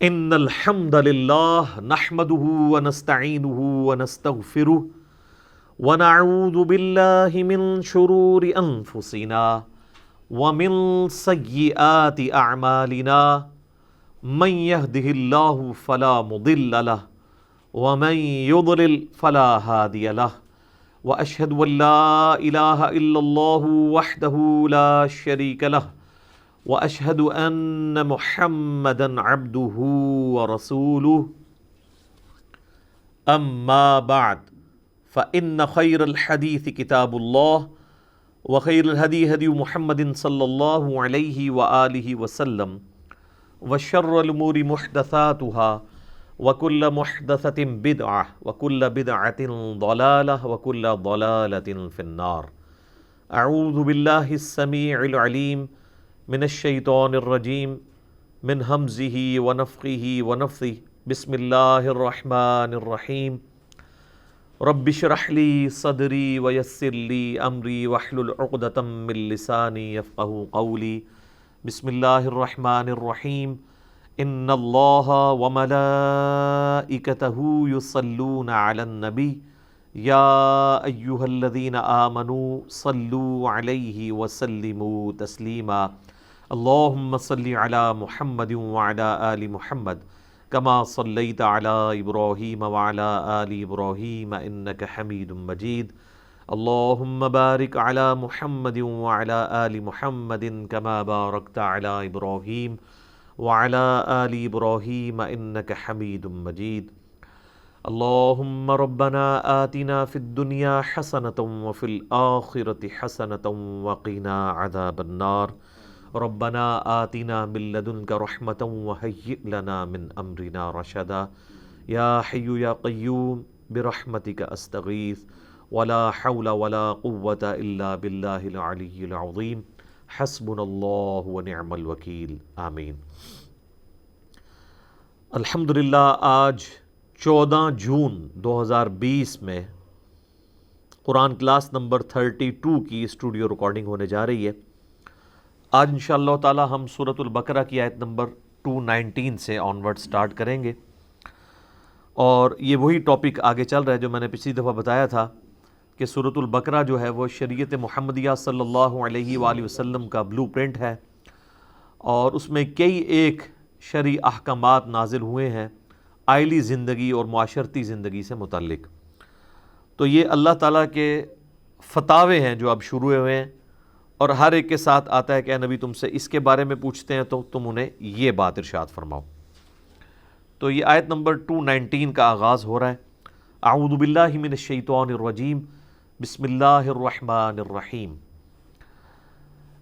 ان الحمد للہ نحمده ونستعینه ونستغفره ونعوذ باللہ من شرور انفسنا ومن سیئات اعمالنا من يهده الله فلا مضل له ومن يضلل فلا هادي له واشهد ان لا اله الا الله وحده لا شريك له واشهد ان محمدا عبده ورسوله اما بعد فان خير الحديث كتاب الله وخير الهدي هدي محمد صلى الله عليه واله وسلم وشر الامور محدثاتها وكل محدثة بدعة وكل بدعة ضلالة وكل ضلالة في النار. اعوذ بالله السميع العليم من الشیطان الرجیم من ہمزہ ونفخہ ونفثہ بسم اللہ الرحمن الرحیم رب اشرح لی صدری ویسر لی امری واحلل عقدۃ من لسانی یفقہوا قولی بسم اللہ الرحمن الرحیم ان اللہ وملائکتہ یصلون علی النبی یا ایہا الذین آمنوا صلوا علیہ وسلموا تسلیما اللہم صلی علی محمد وعلی آل محمد کما صلیت علی ابراہیم وعلی آل ابراہیم انک حمید مجید اللہم بارک علی محمد وعلی آل محمد کما بارکت علی ابراہیم وعلی آل ابراہیم انک حمید مجید اللہم ربنا آتنا فی الدنیا حسنۃ وفی الآخرۃ حسنۃ وقنا عذاب النار ربنا آتنا من لدنک رحمۃ وہیئ لنا من امرنا رشدا یا حی یا قیوم برحمتک استغیث ولا حول ولا قوة الا باللہ العلی العظیم حسبنا اللہ ونعم الوکیل آمین. الحمدللہ آج 14 جون 2020 میں قرآن کلاس نمبر 32 کی اسٹوڈیو ریکارڈنگ ہونے جا رہی ہے. آج انشاءاللہ تعالی ہم سورۃ البقرہ کی آیت نمبر 219 سے آنورڈ سٹارٹ کریں گے، اور یہ وہی ٹاپک آگے چل رہا ہے جو میں نے پچھلی دفعہ بتایا تھا کہ سورۃ البقرہ جو ہے وہ شریعت محمدیہ صلی اللہ علیہ وآلہ وسلم کا بلو پرنٹ ہے، اور اس میں کئی ایک شرعی احکامات نازل ہوئے ہیں آئلی زندگی اور معاشرتی زندگی سے متعلق. تو یہ اللہ تعالیٰ کے فتاوے ہیں جو اب شروع ہوئے ہیں، اور ہر ایک کے ساتھ آتا ہے کہ اے نبی تم سے اس کے بارے میں پوچھتے ہیں تو تم انہیں یہ بات ارشاد فرماؤ. تو یہ آیت نمبر 219 کا آغاز ہو رہا ہے. اعوذ باللہ من الشیطان الرجیم بسم اللہ الرحمن الرحیم.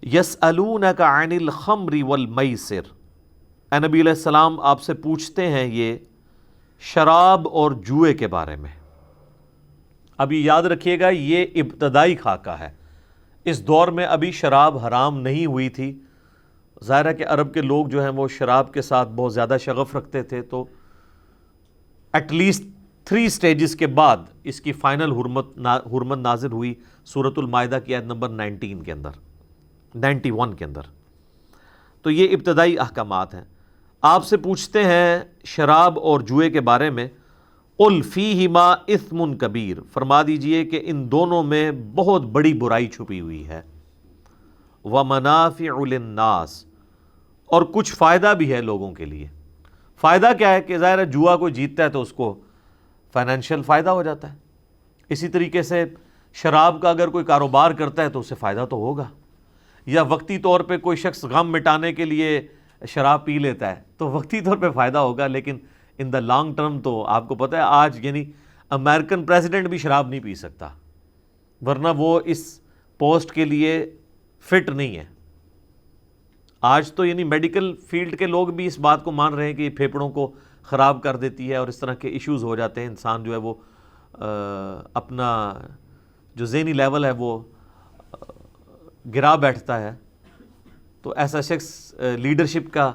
یسألونک عن الخمر والمیسر. اے نبی علیہ السلام آپ سے پوچھتے ہیں یہ شراب اور جوئے کے بارے میں. ابھی یاد رکھیے گا یہ ابتدائی خاکہ ہے، اس دور میں ابھی شراب حرام نہیں ہوئی تھی. ظاہر ہے کہ عرب کے لوگ جو ہیں وہ شراب کے ساتھ بہت زیادہ شغف رکھتے تھے، تو ایٹ لیسٹ 3 سٹیجز کے بعد اس کی فائنل حرمت نازل ہوئی سورۃ المائدہ کی آیت نمبر 91 کے اندر. تو یہ ابتدائی احکامات ہیں. آپ سے پوچھتے ہیں شراب اور جوئے کے بارے میں. قل فیہما اثم کبیر. فرما دیجئے کہ ان دونوں میں بہت بڑی برائی چھپی ہوئی ہے. ومنافع للناس. اور کچھ فائدہ بھی ہے لوگوں کے لیے. فائدہ کیا ہے کہ ظاہر ہے جوا کوئی جیتتا ہے تو اس کو فائنینشیل فائدہ ہو جاتا ہے. اسی طریقے سے شراب کا اگر کوئی کاروبار کرتا ہے تو اسے فائدہ تو ہوگا، یا وقتی طور پہ کوئی شخص غم مٹانے کے لیے شراب پی لیتا ہے تو وقتی طور پہ فائدہ ہوگا، لیکن ان دا لانگ ٹرم تو آپ کو پتہ ہے آج یعنی امریکن پریزیڈنٹ بھی شراب نہیں پی سکتا، ورنہ وہ اس پوسٹ کے لیے فٹ نہیں ہے. آج تو یعنی میڈیکل فیلڈ کے لوگ بھی اس بات کو مان رہے ہیں کہ یہ پھیپھڑوں کو خراب کر دیتی ہے اور اس طرح کے ایشوز ہو جاتے ہیں. انسان جو ہے وہ اپنا جو ذہنی لیول ہے وہ گرا بیٹھتا ہے، تو ایسا شخص لیڈرشپ کا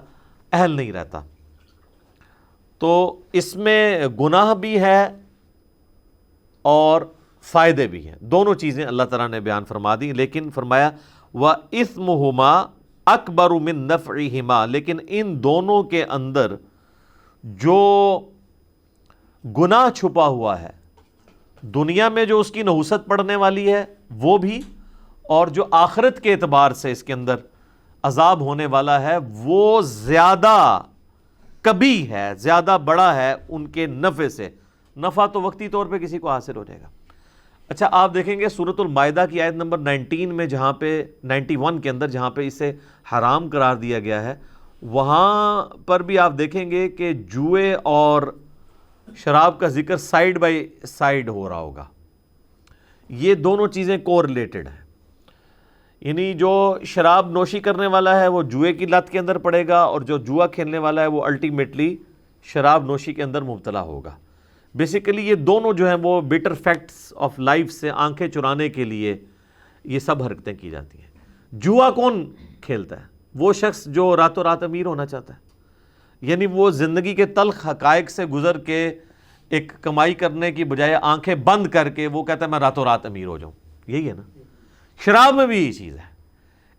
اہل نہیں رہتا. تو اس میں گناہ بھی ہے اور فائدے بھی ہیں، دونوں چیزیں اللہ تعالیٰ نے بیان فرما دی. لیکن فرمایا وَإِثْمُهُمَا أَكْبَرُ مِن نَفْعِهِمَا، لیکن ان دونوں کے اندر جو گناہ چھپا ہوا ہے دنیا میں جو اس کی نحوست پڑنے والی ہے وہ بھی، اور جو آخرت کے اعتبار سے اس کے اندر عذاب ہونے والا ہے وہ زیادہ کبھی ہے، زیادہ بڑا ہے ان کے نفع سے۔ نفع تو وقتی طور پہ کسی کو حاصل ہو جائے گا۔ اچھا آپ دیکھیں گے سورۃ المائدہ کی آیت نمبر 19 میں، جہاں پہ 91 کے اندر جہاں پہ اسے حرام قرار دیا گیا ہے، وہاں پر بھی آپ دیکھیں گے کہ جوئے اور شراب کا ذکر سائیڈ بائی سائیڈ ہو رہا ہوگا۔ یہ دونوں چیزیں کوریلیٹڈ ہیں، یعنی جو شراب نوشی کرنے والا ہے وہ جوئے کی لت کے اندر پڑے گا، اور جو جوا کھیلنے والا ہے وہ الٹیمیٹلی شراب نوشی کے اندر مبتلا ہوگا۔ بیسیکلی یہ دونوں جو ہیں وہ بیٹر فیکٹس آف لائف سے آنکھیں چرانے کے لیے یہ سب حرکتیں کی جاتی ہیں۔ جوا کون کھیلتا ہے؟ وہ شخص جو راتوں رات امیر ہونا چاہتا ہے، یعنی وہ زندگی کے تلخ حقائق سے گزر کے ایک کمائی کرنے کی بجائے آنکھیں بند کر کے وہ کہتا ہے میں راتوں رات امیر ہو جاؤں۔ یہی ہے نا، شراب میں بھی یہی چیز ہے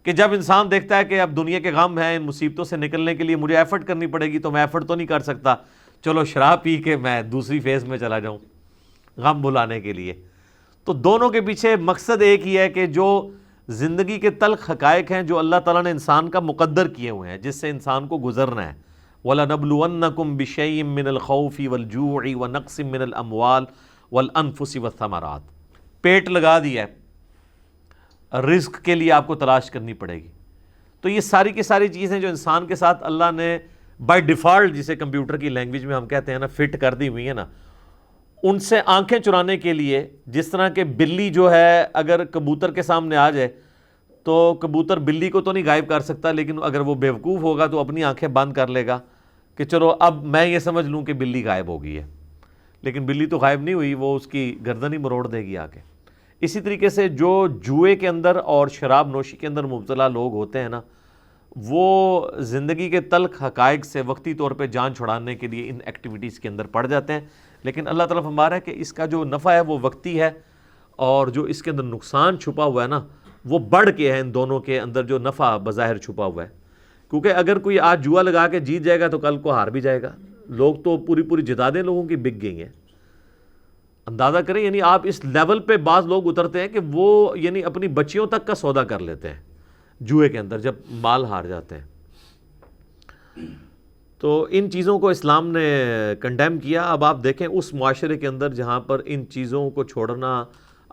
کہ جب انسان دیکھتا ہے کہ اب دنیا کے غم ہیں، ان مصیبتوں سے نکلنے کے لیے مجھے ایفرٹ کرنی پڑے گی، تو میں ایفرٹ تو نہیں کر سکتا، چلو شراب پی کے میں دوسری فیز میں چلا جاؤں غم بھلانے کے لیے۔ تو دونوں کے پیچھے مقصد ایک ہی ہے کہ جو زندگی کے تلخ حقائق ہیں جو اللہ تعالیٰ نے انسان کا مقدر کیے ہوئے ہیں، جس سے انسان کو گزرنا ہے، وَلَنَبْلُوَنَّكُمْ بِشَيْءٍ مِّنَ الْخَوْفِ وَالْجُوعِ وَنَقْصٍ مِّنَ الْأَمْوَالِ وَالْأَنفُسِ وَالثَّمَرَاتِ۔ پیٹ لگا دیا ہے، رزق کے لیے آپ کو تلاش کرنی پڑے گی۔ تو یہ ساری کی ساری چیزیں جو انسان کے ساتھ اللہ نے بائی ڈیفالٹ، جسے کمپیوٹر کی لینگویج میں ہم کہتے ہیں نا، فٹ کر دی ہوئی ہیں نا، ان سے آنکھیں چرانے کے لیے، جس طرح کہ بلی جو ہے اگر کبوتر کے سامنے آ جائے تو کبوتر بلی کو تو نہیں غائب کر سکتا، لیکن اگر وہ بیوقوف ہوگا تو اپنی آنکھیں بند کر لے گا کہ چلو اب میں یہ سمجھ لوں کہ بلی غائب ہو گئی ہے، لیکن بلی تو غائب نہیں ہوئی، وہ اس کی گردن ہی مروڑ دے گی آ کے۔ اسی طریقے سے جو جوئے کے اندر اور شراب نوشی کے اندر مبتلا لوگ ہوتے ہیں نا، وہ زندگی کے تلخ حقائق سے وقتی طور پہ جان چھڑانے کے لیے ان ایکٹیویٹیز کے اندر پڑ جاتے ہیں، لیکن اللہ تعالیٰ فرما رہا ہے کہ اس کا جو نفع ہے وہ وقتی ہے، اور جو اس کے اندر نقصان چھپا ہوا ہے نا وہ بڑھ کے ہے ان دونوں کے اندر جو نفع بظاہر چھپا ہوا ہے۔ کیونکہ اگر کوئی آج جوا لگا کے جیت جائے گا تو کل کو ہار بھی جائے گا۔ لوگ تو پوری جدادیں لوگوں کی بک گئی ہیں، اندازہ کریں، یعنی آپ اس لیول پہ بعض لوگ اترتے ہیں کہ وہ یعنی اپنی بچیوں تک کا سودا کر لیتے ہیں جوئے کے اندر جب مال ہار جاتے ہیں۔ تو ان چیزوں کو اسلام نے کنڈیم کیا۔ اب آپ دیکھیں اس معاشرے کے اندر جہاں پر ان چیزوں کو چھوڑنا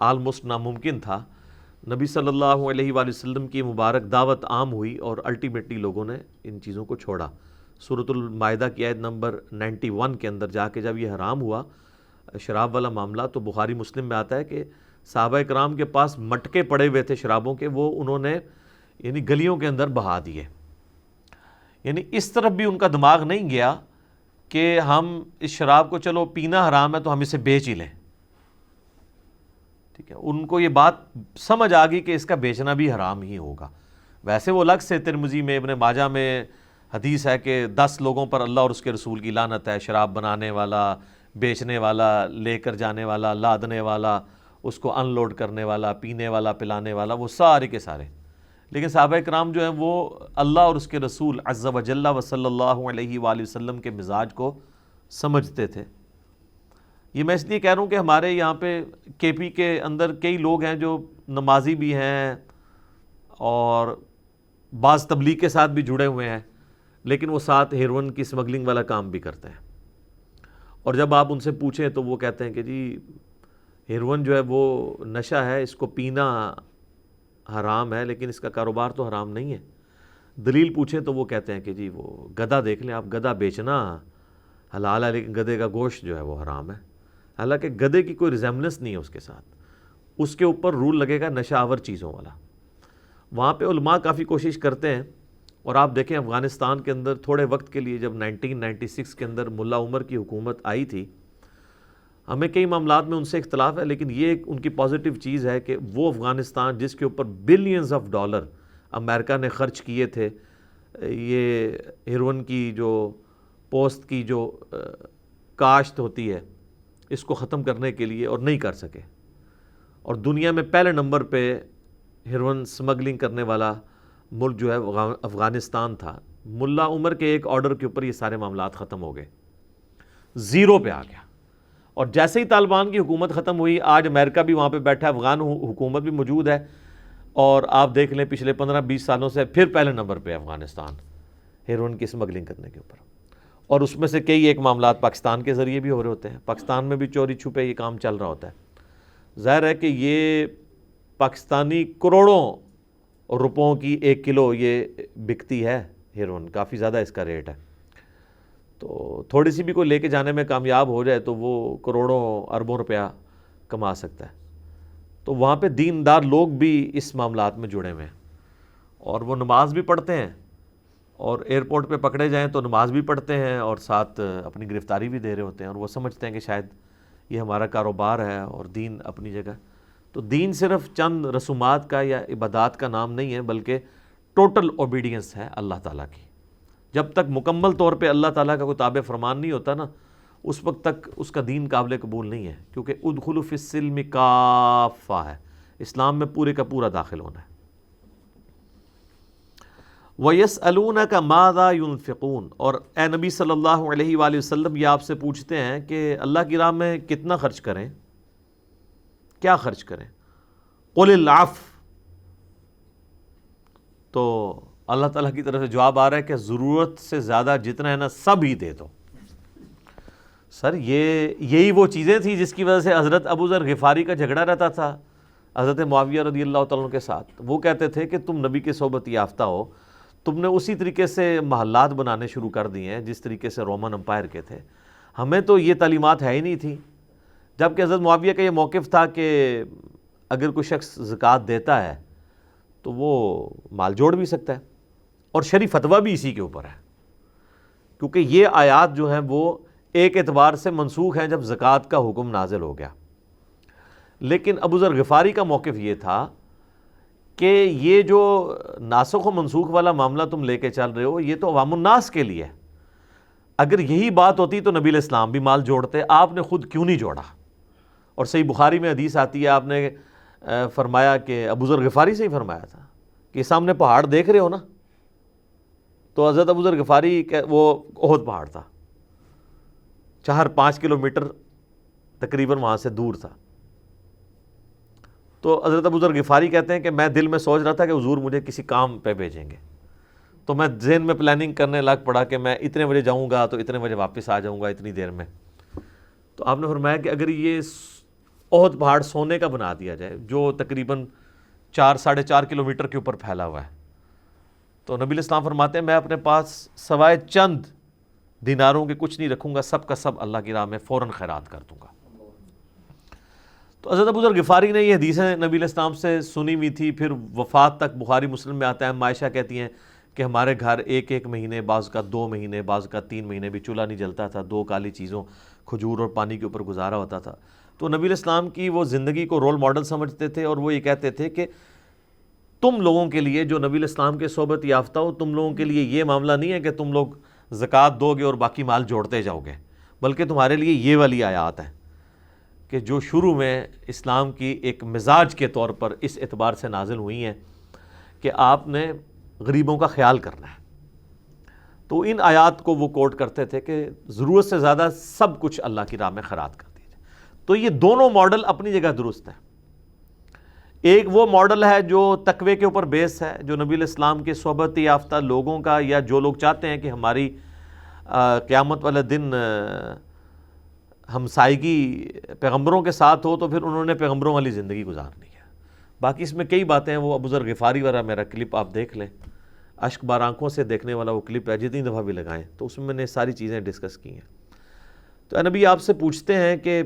آلموسٹ ناممکن تھا، نبی صلی اللہ علیہ وآلہ وسلم کی مبارک دعوت عام ہوئی اور الٹیمیٹلی لوگوں نے ان چیزوں کو چھوڑا۔ سورۃ المائدہ کی آیت نمبر 91 کے اندر جا کے جب یہ حرام ہوا شراب والا معاملہ، تو بخاری مسلم میں آتا ہے کہ صحابہ کرام کے پاس مٹکے پڑے ہوئے تھے شرابوں کے، وہ انہوں نے یعنی گلیوں کے اندر بہا دیے۔ یعنی اس طرف بھی ان کا دماغ نہیں گیا کہ ہم اس شراب کو چلو پینا حرام ہے تو ہم اسے بیچ ہی لیں، ٹھیک ہے، ان کو یہ بات سمجھ آ گئی کہ اس کا بیچنا بھی حرام ہی ہوگا۔ ویسے وہ الگ سے ترمذی میں ابن ماجہ میں حدیث ہے کہ 10 لوگوں پر اللہ اور اس کے رسول کی لعنت ہے، شراب بنانے والا، بیچنے والا، لے کر جانے والا، لادنے والا، اس کو ان لوڈ کرنے والا، پینے والا، پلانے والا، وہ سارے کے سارے۔ لیکن صحابہ کرام جو ہیں وہ اللہ اور اس کے رسول عز و جل و صلی اللہ علیہ وآلہ وسلم کے مزاج کو سمجھتے تھے۔ یہ میں اس لیے کہہ رہا ہوں کہ ہمارے یہاں پہ کے پی کے اندر کئی لوگ ہیں جو نمازی بھی ہیں اور بعض تبلیغ کے ساتھ بھی جڑے ہوئے ہیں، لیکن وہ ساتھ ہیروئن کی سمگلنگ والا کام بھی کرتے ہیں، اور جب آپ ان سے پوچھیں تو وہ کہتے ہیں کہ جی ہیروئن جو ہے وہ نشہ ہے، اس کو پینا حرام ہے، لیکن اس کا کاروبار تو حرام نہیں ہے۔ دلیل پوچھیں تو وہ کہتے ہیں کہ جی وہ گدھا دیکھ لیں آپ، گدھا بیچنا حلال ہے لیکن گدھے کا گوشت جو ہے وہ حرام ہے، حالانکہ گدھے کی کوئی ریزیمبلنس نہیں ہے اس کے ساتھ، اس کے اوپر رول لگے گا نشہ آور چیزوں والا۔ وہاں پہ علماء کافی کوشش کرتے ہیں، اور آپ دیکھیں افغانستان کے اندر تھوڑے وقت کے لیے جب 1996 کے اندر ملا عمر کی حکومت آئی تھی، ہمیں کئی معاملات میں ان سے اختلاف ہے، لیکن یہ ان کی پازیٹیو چیز ہے کہ وہ افغانستان جس کے اوپر بلینز آف ڈالر امریکہ نے خرچ کیے تھے یہ ہیروئن کی جو پوسٹ کی جو کاشت ہوتی ہے اس کو ختم کرنے کے لیے، اور نہیں کر سکے، اور دنیا میں پہلے نمبر پہ ہیروئن سمگلنگ کرنے والا ملک جو ہے افغانستان تھا۔ ملا عمر کے ایک آرڈر کے اوپر یہ سارے معاملات ختم ہو گئے۔ زیرو پہ آ گیا. اور جیسے ہی طالبان کی حکومت ختم ہوئی، آج امریکہ بھی وہاں پہ بیٹھا ہے، افغان حکومت بھی موجود ہے، اور آپ دیکھ لیں پچھلے 15-20 سالوں سے پھر پہلے نمبر پہ افغانستان ہیروئن کی اسمگلنگ کرنے کے اوپر. اور اس میں سے کئی ایک معاملات پاکستان کے ذریعے بھی ہو رہے ہوتے ہیں، پاکستان میں بھی چوری چھپے یہ کام چل رہا ہوتا ہے. ظاہر ہے کہ یہ پاکستانی کروڑوں روپوں کی 1 کلو یہ بکتی ہے ہیروئن، کافی زیادہ اس کا ریٹ ہے. تو تھوڑی سی بھی کوئی لے کے جانے میں کامیاب ہو جائے تو وہ کروڑوں اربوں روپیہ کما سکتا ہے. تو وہاں پہ دیندار لوگ بھی اس معاملات میں جڑے ہوئے ہیں، اور وہ نماز بھی پڑھتے ہیں، اور ایئرپورٹ پہ پکڑے جائیں تو نماز بھی پڑھتے ہیں اور ساتھ اپنی گرفتاری بھی دے رہے ہوتے ہیں، اور وہ سمجھتے ہیں کہ شاید یہ ہمارا کاروبار ہے اور دین اپنی جگہ. تو دین صرف چند رسومات کا یا عبادات کا نام نہیں ہے، بلکہ ٹوٹل اوبیڈینس ہے اللہ تعالیٰ کی. جب تک مکمل طور پہ اللہ تعالیٰ کا کوئی تابع فرمان نہیں ہوتا نا، اس وقت تک اس کا دین قابل قبول نہیں ہے، کیونکہ ادخلوا فی السلم کافہ ہے، اسلام میں پورے کا پورا داخل ہونا ہے. وَيَسْأَلُونَكَ مَاذَا يُنْفِقُونَ، اور اے نبی صلی اللہ علیہ وآلہ وسلم یہ آپ سے پوچھتے ہیں کہ اللہ کی راہ میں کتنا خرچ کریں، کیا خرچ کریں. قُلِ الْعَفْوَ، تو اللہ تعالیٰ کی طرف سے جواب آ رہا ہے کہ ضرورت سے زیادہ جتنا ہے نا سب ہی دے دو. سر یہی وہ چیزیں تھیں جس کی وجہ سے حضرت ابو ذر غفاری کا جھگڑا رہتا تھا حضرت معاویہ رضی اللہ تعالیٰ عنہ کے ساتھ. وہ کہتے تھے کہ تم نبی کے صحبت یافتہ ہو، تم نے اسی طریقے سے محلات بنانے شروع کر دیے ہیں جس طریقے سے رومن امپائر کے تھے، ہمیں تو یہ تعلیمات ہے ہی نہیں تھی. جبکہ حضرت معاویہ کا یہ موقف تھا کہ اگر کوئی شخص زکوٰۃ دیتا ہے تو وہ مال جوڑ بھی سکتا ہے، اور شرعی فتویٰ بھی اسی کے اوپر ہے، کیونکہ یہ آیات جو ہیں وہ ایک اعتبار سے منسوخ ہیں جب زکوٰۃ کا حکم نازل ہو گیا. لیکن ابو ذر غفاری کا موقف یہ تھا کہ یہ جو ناسخ و منسوخ والا معاملہ تم لے کے چل رہے ہو یہ تو عوام الناس کے لیے ہے. اگر یہی بات ہوتی تو نبی علیہ السلام بھی مال جوڑتے، آپ نے خود کیوں نہیں جوڑا؟ اور صحیح بخاری میں حدیث آتی ہے، آپ نے فرمایا کہ ابو ذر غفاری سے ہی فرمایا تھا کہ سامنے پہاڑ دیکھ رہے ہو نا، تو حضرت ابو ذر غفاری وہ احد پہاڑ تھا، 4-5 کلومیٹر تقریباً وہاں سے دور تھا. تو حضرت ابو ذر غفاری کہتے ہیں کہ میں دل میں سوچ رہا تھا کہ حضور مجھے کسی کام پہ بھیجیں گے، تو میں ذہن میں پلاننگ کرنے لگ پڑا کہ میں اتنے بجے جاؤں گا تو اتنے بجے واپس آ جاؤں گا اتنی دیر میں. تو آپ نے فرمایا کہ اگر یہ احد پہاڑ سونے کا بنا دیا جائے جو تقریباً 4-4.5 کلومیٹر کے اوپر پھیلا ہوا ہے، تو نبی علیہ السلام فرماتے ہیں میں اپنے پاس سوائے چند دیناروں کے کچھ نہیں رکھوں گا، سب کا سب اللہ کی راہ میں فوراً خیرات کر دوں گا. تو حضرت ابو ذر غفاری نے یہ حدیثیں نبی علیہ السلام سے سنی ہوئی تھی. پھر وفات تک بخاری مسلم میں آتا ہے، عائشہ کہتی ہیں کہ ہمارے گھر 1 مہینے، بعض کا 2 مہینے، بعض کا 3 مہینے بھی چولہا نہیں جلتا تھا، 2 کالی چیزوں کھجور اور پانی کے اوپر گزارا ہوتا تھا. تو نبی علیہ السلام کی وہ زندگی کو رول ماڈل سمجھتے تھے، اور وہ یہ کہتے تھے کہ تم لوگوں کے لیے جو نبی علیہ السلام کے صحبت یافتہ ہو، تم لوگوں کے لیے یہ معاملہ نہیں ہے کہ تم لوگ زکوٰۃ دو گے اور باقی مال جوڑتے جاؤ گے، بلکہ تمہارے لیے یہ والی آیات ہیں کہ جو شروع میں اسلام کی ایک مزاج کے طور پر اس اعتبار سے نازل ہوئی ہیں کہ آپ نے غریبوں کا خیال کرنا ہے. تو ان آیات کو وہ کوٹ کرتے تھے کہ ضرورت سے زیادہ سب کچھ اللہ کی راہ میں خیرات کر دیجیے. تو یہ دونوں ماڈل اپنی جگہ درست ہیں. ایک وہ ماڈل ہے جو تقوی کے اوپر بیس ہے، جو نبی علیہ السلام کے صحبت یافتہ لوگوں کا، یا جو لوگ چاہتے ہیں کہ ہماری قیامت والے دن ہمسائیگی پیغمبروں کے ساتھ ہو، تو پھر انہوں نے پیغمبروں والی زندگی گزارنی ہے. باقی اس میں کئی باتیں ہیں، وہ ابو ذر غفاری والا میرا کلپ آپ دیکھ لیں، اشک بار آنکھوں سے دیکھنے والا وہ کلپ ہے، جتنی دفعہ بھی لگائیں تو اس میں نے ساری چیزیں ڈسکس کی ہیں. تو اے نبی آپ سے پوچھتے ہیں کہ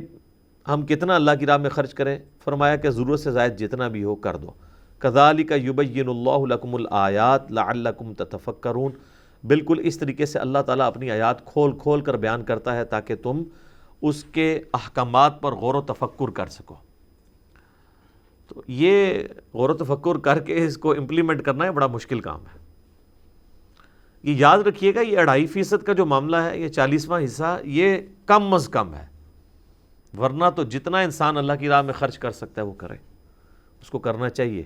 ہم کتنا اللہ کی راہ میں خرچ کریں؟ فرمایا کہ ضرورت سے زائد جتنا بھی ہو کر دو. کذالک یبین اللہ لکم الآیات لعلکم تتفکرون، بالکل اس طریقے سے اللہ تعالیٰ اپنی آیات کھول کھول کر بیان کرتا ہے تاکہ تم اس کے احکامات پر غور و تفکر کر سکو. تو یہ غور و تفکر کر کے اس کو امپلیمنٹ کرنا ہے بڑا مشکل کام ہے. یہ یاد رکھیے گا، یہ 2.5% کا جو معاملہ ہے، یہ 40واں حصہ یہ کم از کم ہے، ورنہ تو جتنا انسان اللہ کی راہ میں خرچ کر سکتا ہے وہ کرے، اس کو کرنا چاہیے.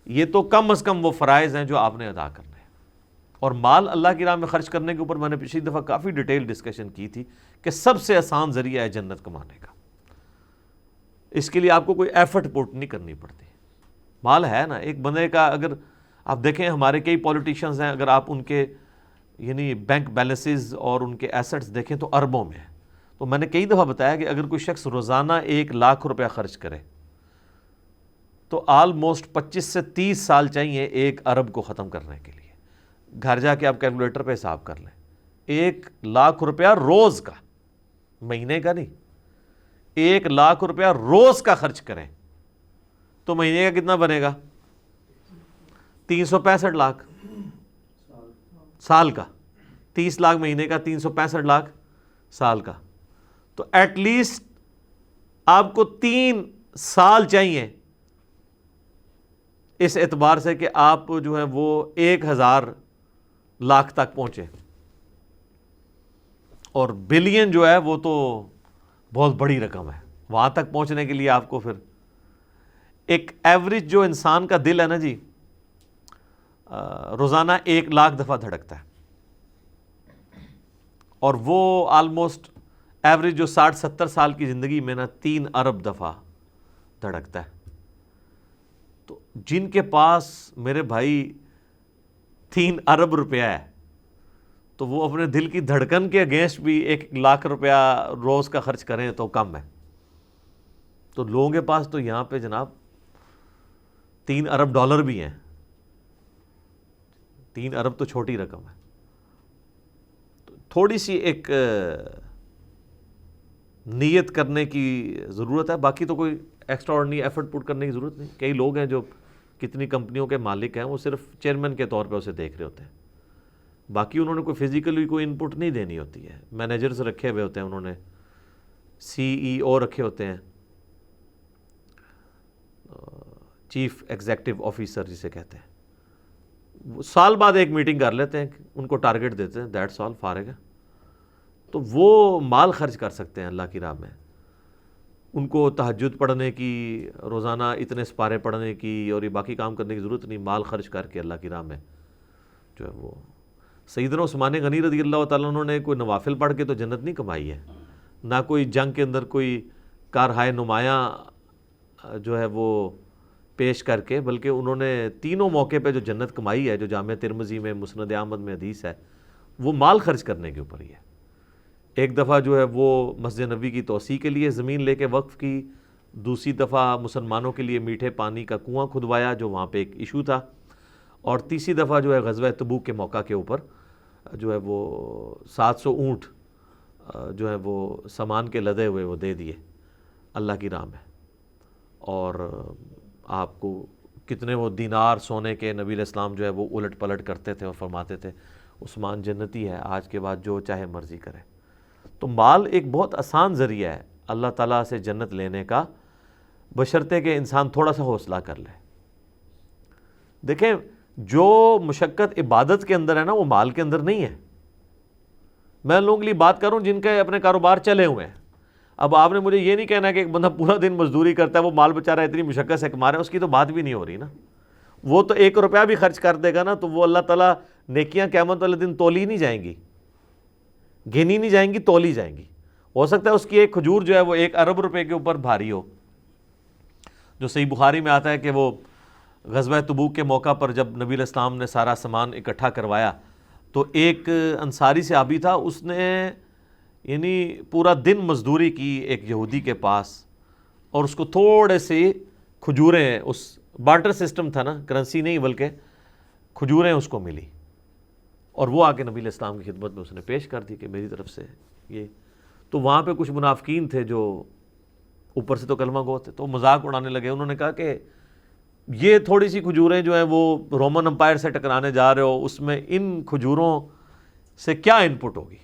یہ تو کم از کم وہ فرائض ہیں جو آپ نے ادا کرنے ہیں. اور مال اللہ کی راہ میں خرچ کرنے کے اوپر میں نے پچھلی دفعہ کافی ڈیٹیل ڈسکشن کی تھی کہ سب سے آسان ذریعہ ہے جنت کمانے کا. اس کے لیے آپ کو کوئی ایفرٹ پٹ نہیں کرنی پڑتی. مال ہے نا ایک بندے کا. اگر آپ دیکھیں ہمارے کئی پولیٹیشنز ہیں, اگر آپ ان کے یعنی بینک بیلنسز اور ان کے ایسٹس دیکھیں تو اربوں میں ہے. تو میں نے کئی دفعہ بتایا کہ اگر کوئی شخص روزانہ 1,00,000 روپیہ خرچ کرے تو آلموسٹ 25 سے 30 سال چاہیے 1 ارب کو ختم کرنے کے لیے. گھر جا کے آپ کیلکولیٹر پہ حساب کر لیں. 1,00,000 روپیہ روز کا, مہینے کا نہیں. 1,00,000 روپیہ روز کا خرچ کریں تو مہینے کا کتنا بنے گا؟ 365 لاکھ. سال کا 30 لاکھ مہینے کا, 365 لاکھ سال کا. تو ایٹ لیسٹ آپ کو 3 سال چاہیے اس اعتبار سے کہ آپ جو ہے وہ 1,000 لاکھ تک پہنچے. اور بلین جو ہے وہ تو بہت بڑی رقم ہے. وہاں تک پہنچنے کے لیے آپ کو پھر ایک ایوریج جو انسان کا دل ہے نا جی, روزانہ 1,00,000 دفعہ دھڑکتا ہے. اور وہ آلموسٹ ایوریج جو 60-70 سال کی زندگی میں نا 3 ارب دفعہ دھڑکتا ہے. تو جن کے پاس میرے بھائی 3 ارب روپیہ ہے تو وہ اپنے دل کی دھڑکن کے اگینسٹ بھی 1,00,000 روپیہ روز کا خرچ کریں تو کم ہے. تو لوگوں کے پاس تو یہاں پہ جناب 3 ارب ڈالر بھی ہیں. 3 ارب تو چھوٹی رقم ہے. تو تھوڑی سی ایک نیت کرنے کی ضرورت ہے. باقی تو کوئی ایکسٹرا آرڈنری ایفرٹ پٹ کرنے کی ضرورت نہیں. کئی لوگ ہیں جو کتنی کمپنیوں کے مالک ہیں, وہ صرف چیئرمین کے طور پہ اسے دیکھ رہے ہوتے ہیں. باقی انہوں نے کوئی فزیکلی کوئی ان پٹ نہیں دینی ہوتی ہے. مینیجرز رکھے ہوئے ہوتے ہیں, انہوں نے CEO رکھے ہوتے ہیں, چیف ایگزیکٹو آفیسر جسے کہتے ہیں. وہ سال بعد ایک میٹنگ کر لیتے ہیں, ان کو ٹارگٹ دیتے ہیں, دیٹس آل, فارغ ہے. تو وہ مال خرچ کر سکتے ہیں اللہ کی راہ میں. ان کو تہجد پڑھنے کی, روزانہ اتنے سپارے پڑھنے کی اور یہ باقی کام کرنے کی ضرورت نہیں. مال خرچ کر کے اللہ کی راہ میں جو ہے وہ. سیدنا عثمان غنی رضی اللہ تعالیٰ عنہ نے کوئی نوافل پڑھ کے تو جنت نہیں کمائی ہے, نہ کوئی جنگ کے اندر کوئی کارہائے نمایاں جو ہے وہ پیش کر کے, بلکہ انہوں نے تینوں موقع پہ جو جنت کمائی ہے, جو جامع ترمذی میں مسند احمد میں حدیث ہے, وہ مال خرچ کرنے کے اوپر ہی ہے. ایک دفعہ جو ہے وہ مسجد نبوی کی توسیع کے لیے زمین لے کے وقف کی. دوسری دفعہ مسلمانوں کے لیے میٹھے پانی کا کنواں کھدوایا جو وہاں پہ ایک ایشو تھا. اور تیسری دفعہ جو ہے غزوہ تبوک کے موقع کے اوپر جو ہے وہ 700 اونٹ جو ہے وہ سامان کے لدے ہوئے وہ دے دیے اللہ کی راہ میں. اور آپ کو کتنے وہ دینار سونے کے نبی علیہ السلام جو ہے وہ الٹ پلٹ کرتے تھے اور فرماتے تھے عثمان جنتی ہے, آج کے بعد جو چاہے مرضی کرے. تو مال ایک بہت آسان ذریعہ ہے اللہ تعالیٰ سے جنت لینے کا, بشرطے کہ انسان تھوڑا سا حوصلہ کر لے. دیکھیں جو مشقت عبادت کے اندر ہے نا, وہ مال کے اندر نہیں ہے. میں لوگوں کے لیے بات کروں جن کے اپنے کاروبار چلے ہوئے ہیں. اب آپ نے مجھے یہ نہیں کہنا کہ ایک بندہ پورا دن مزدوری کرتا ہے, وہ مال بیچارہ اتنی مشقت سے کما رہا ہے, اس کی تو بات بھی نہیں ہو رہی نا. وہ تو 1 روپیہ بھی خرچ کر دے گا نا تو وہ اللہ تعالیٰ نیکیاں قیامت والے دن تولی نہیں جائیں گی, گنی نہیں جائیں گی, تولی جائیں گی. ہو سکتا ہے اس کی ایک کھجور جو ہے وہ 1 ارب روپے کے اوپر بھاری ہو. جو صحیح بخاری میں آتا ہے کہ وہ غزوہ تبوک کے موقع پر جب نبی علیہ السلام نے سارا سامان اکٹھا کروایا تو ایک انصاری صحابی تھا, اس نے یعنی پورا دن مزدوری کی ایک یہودی کے پاس, اور اس کو تھوڑے سے کھجوریں, اس بارٹر سسٹم تھا نا, کرنسی نہیں بلکہ کھجوریں اس کو ملی, اور وہ آ کے نبی علیہ السلام کی خدمت میں اس نے پیش کر دی کہ میری طرف سے یہ. تو وہاں پہ کچھ منافقین تھے جو اوپر سے تو کلمہ گو تھے, تو مذاق اڑانے لگے. انہوں نے کہا کہ یہ تھوڑی سی کھجوریں جو ہیں وہ رومن امپائر سے ٹکرانے جا رہے ہو, اس میں ان کھجوروں سے کیا ان پٹ ہوگی.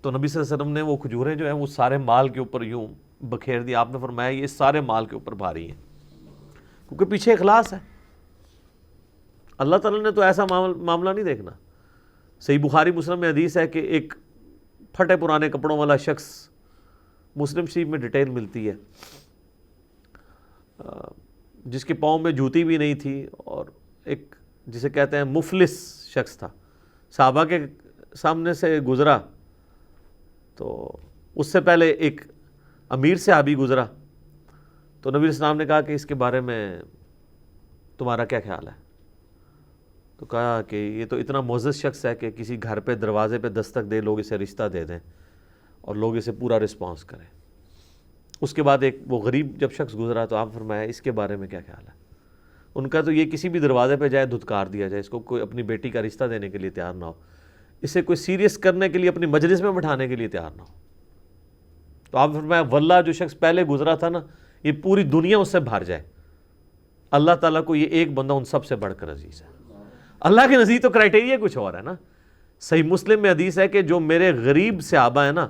تو نبی صلی اللہ علیہ وسلم نے وہ کھجوریں جو ہیں وہ سارے مال کے اوپر یوں بکھیر دی. آپ نے فرمایا یہ سارے مال کے اوپر بھاری ہیں, کیونکہ پیچھے اخلاص ہے. اللہ تعالیٰ نے تو ایسا معاملہ نہیں دیکھنا. صحیح بخاری مسلم میں حدیث ہے کہ ایک پھٹے پرانے کپڑوں والا شخص, مسلم شریف میں ڈیٹیل ملتی ہے, جس کے پاؤں میں جوتی بھی نہیں تھی, اور ایک جسے کہتے ہیں مفلس شخص تھا، صحابہ کے سامنے سے گزرا تو اس سے پہلے ایک امیر صحابی گزرا، تو نبی علیہ السلام نے کہا کہ اس کے بارے میں تمہارا کیا خیال ہے؟ تو کہا کہ یہ تو اتنا معزز شخص ہے کہ کسی گھر پہ دروازے پہ دستک دے لوگ اسے رشتہ دے دیں اور لوگ اسے پورا رسپانس کریں۔ اس کے بعد ایک وہ غریب جب شخص گزرا تو آپ فرمایا اس کے بارے میں کیا خیال ہے؟ ان کا تو یہ کسی بھی دروازے پہ جائے دھتکار دیا جائے، اس کو کوئی اپنی بیٹی کا رشتہ دینے کے لیے تیار نہ ہو، اسے کوئی سیریس کرنے کے لیے اپنی مجلس میں بٹھانے کے لیے تیار نہ ہو۔ تو آپ فرمایا واللہ جو شخص پہلے گزرا تھا نا، یہ پوری دنیا اس سے بھر جائے، اللہ تعالیٰ کو یہ ایک بندہ ان سب سے بڑھ کر عزیز ہے۔ اللہ کے نزدیک تو کرائٹیریا کچھ اور ہے نا۔ صحیح مسلم میں حدیث ہے کہ جو میرے غریب صحابہ ہیں نا،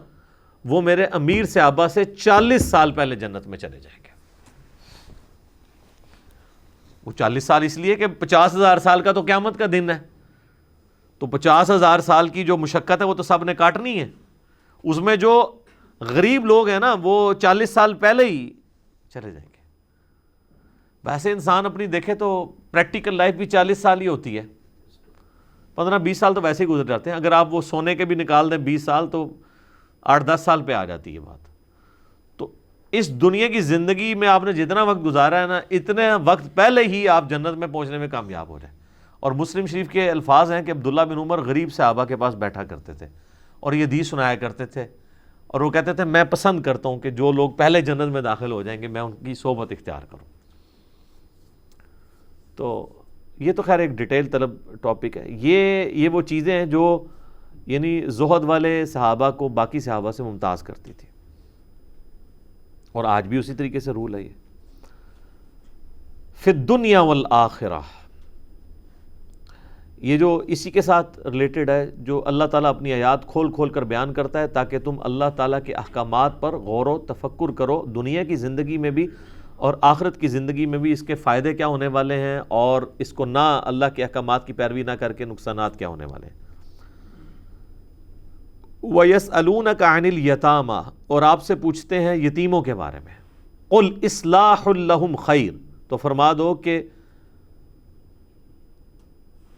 وہ میرے امیر صحابہ سے 40 سال پہلے جنت میں چلے جائیں گے۔ وہ 40 سال اس لیے کہ 50,000 سال کا تو قیامت کا دن ہے، تو 50,000 سال کی جو مشقت ہے وہ تو سب نے کاٹنی ہے، اس میں جو غریب لوگ ہیں نا وہ 40 سال پہلے ہی چلے جائیں گے۔ ویسے انسان اپنی دیکھے تو پریکٹیکل لائف بھی 40 سال ہی ہوتی ہے، 15-20 سال تو ویسے ہی گزر جاتے ہیں، اگر آپ وہ سونے کے بھی نکال دیں 20 سال تو 8-10 سال پہ آ جاتی ہے بات۔ تو اس دنیا کی زندگی میں آپ نے جتنا وقت گزارا ہے نا، اتنے وقت پہلے ہی آپ جنت میں پہنچنے میں کامیاب ہو جائیں۔ اور مسلم شریف کے الفاظ ہیں کہ عبداللہ بن عمر غریب صحابہ کے پاس بیٹھا کرتے تھے اور یہ حدیث سنایا کرتے تھے، اور وہ کہتے تھے میں پسند کرتا ہوں کہ جو لوگ پہلے جنت میں داخل ہو جائیں گے میں ان کی صحبت اختیار کروں۔ تو یہ تو خیر ایک ڈیٹیل طلب ٹاپک ہے۔ یہ وہ چیزیں ہیں جو یعنی زہد والے صحابہ کو باقی صحابہ سے ممتاز کرتی تھی، اور آج بھی اسی طریقے سے رول ہے یہ۔ فی الدنیا والآخرہ، یہ جو اسی کے ساتھ ریلیٹڈ ہے، جو اللہ تعالیٰ اپنی آیات کھول کھول کر بیان کرتا ہے تاکہ تم اللہ تعالیٰ کے احکامات پر غور و تفکر کرو، دنیا کی زندگی میں بھی اور آخرت کی زندگی میں بھی اس کے فائدے کیا ہونے والے ہیں، اور اس کو نہ اللہ کے احکامات کی پیروی نہ کر کے نقصانات کیا ہونے والے ہیں۔ وَيَسْأَلُونَكَ عَنِ الْيَتَامَى، اور آپ سے پوچھتے ہیں یتیموں کے بارے میں، قُلْ إِصْلَاحٌ لَهُمْ خَيْرٌ، تو فرما دو کہ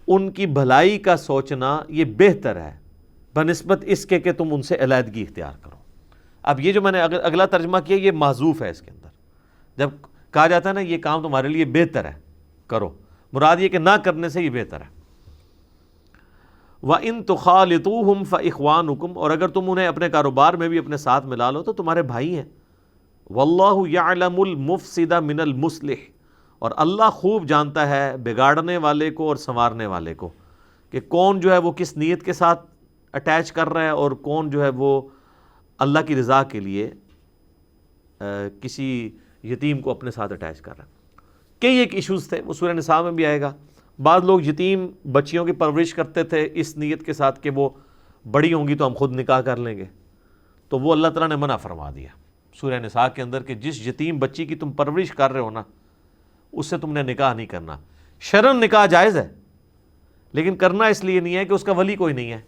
ان کی بھلائی کا سوچنا یہ بہتر ہے بنسبت اس کے کہ تم ان سے علیحدگی اختیار کرو۔ اب یہ جو میں نے اگلا ترجمہ کیا یہ محذوف ہے، اس کے اندر جب کہا جاتا ہے نا یہ کام تمہارے لیے بہتر ہے کرو، مراد یہ کہ نہ کرنے سے یہ بہتر ہے۔ وَإِن تُخَالِطُوهُمْ فَإِخْوَانُكُمْ، اور اگر تم انہیں اپنے کاروبار میں بھی اپنے ساتھ ملا لو تو تمہارے بھائی ہیں۔ وَاللَّهُ يَعْلَمُ الْمُفْسِدَ مِنَ الْمُصْلِحِ، اور اللہ خوب جانتا ہے بگاڑنے والے کو اور سنوارنے والے کو، کہ کون جو ہے وہ کس نیت کے ساتھ اٹیچ کر رہا ہے اور کون جو ہے وہ اللہ کی رضا کے لیے کسی یتیم کو اپنے ساتھ اٹیچ کر رہا ہے۔ کئی ایک ایشوز تھے، وہ سورہ نساء میں بھی آئے گا۔ بعض لوگ یتیم بچیوں کی پرورش کرتے تھے اس نیت کے ساتھ کہ وہ بڑی ہوں گی تو ہم خود نکاح کر لیں گے، تو وہ اللہ تعالیٰ نے منع فرما دیا سورہ نساء کے اندر کہ جس یتیم بچی کی تم پرورش کر رہے ہو نا اس سے تم نے نکاح نہیں کرنا۔ شرعاً نکاح جائز ہے لیکن کرنا اس لیے نہیں ہے کہ اس کا ولی کوئی نہیں ہے،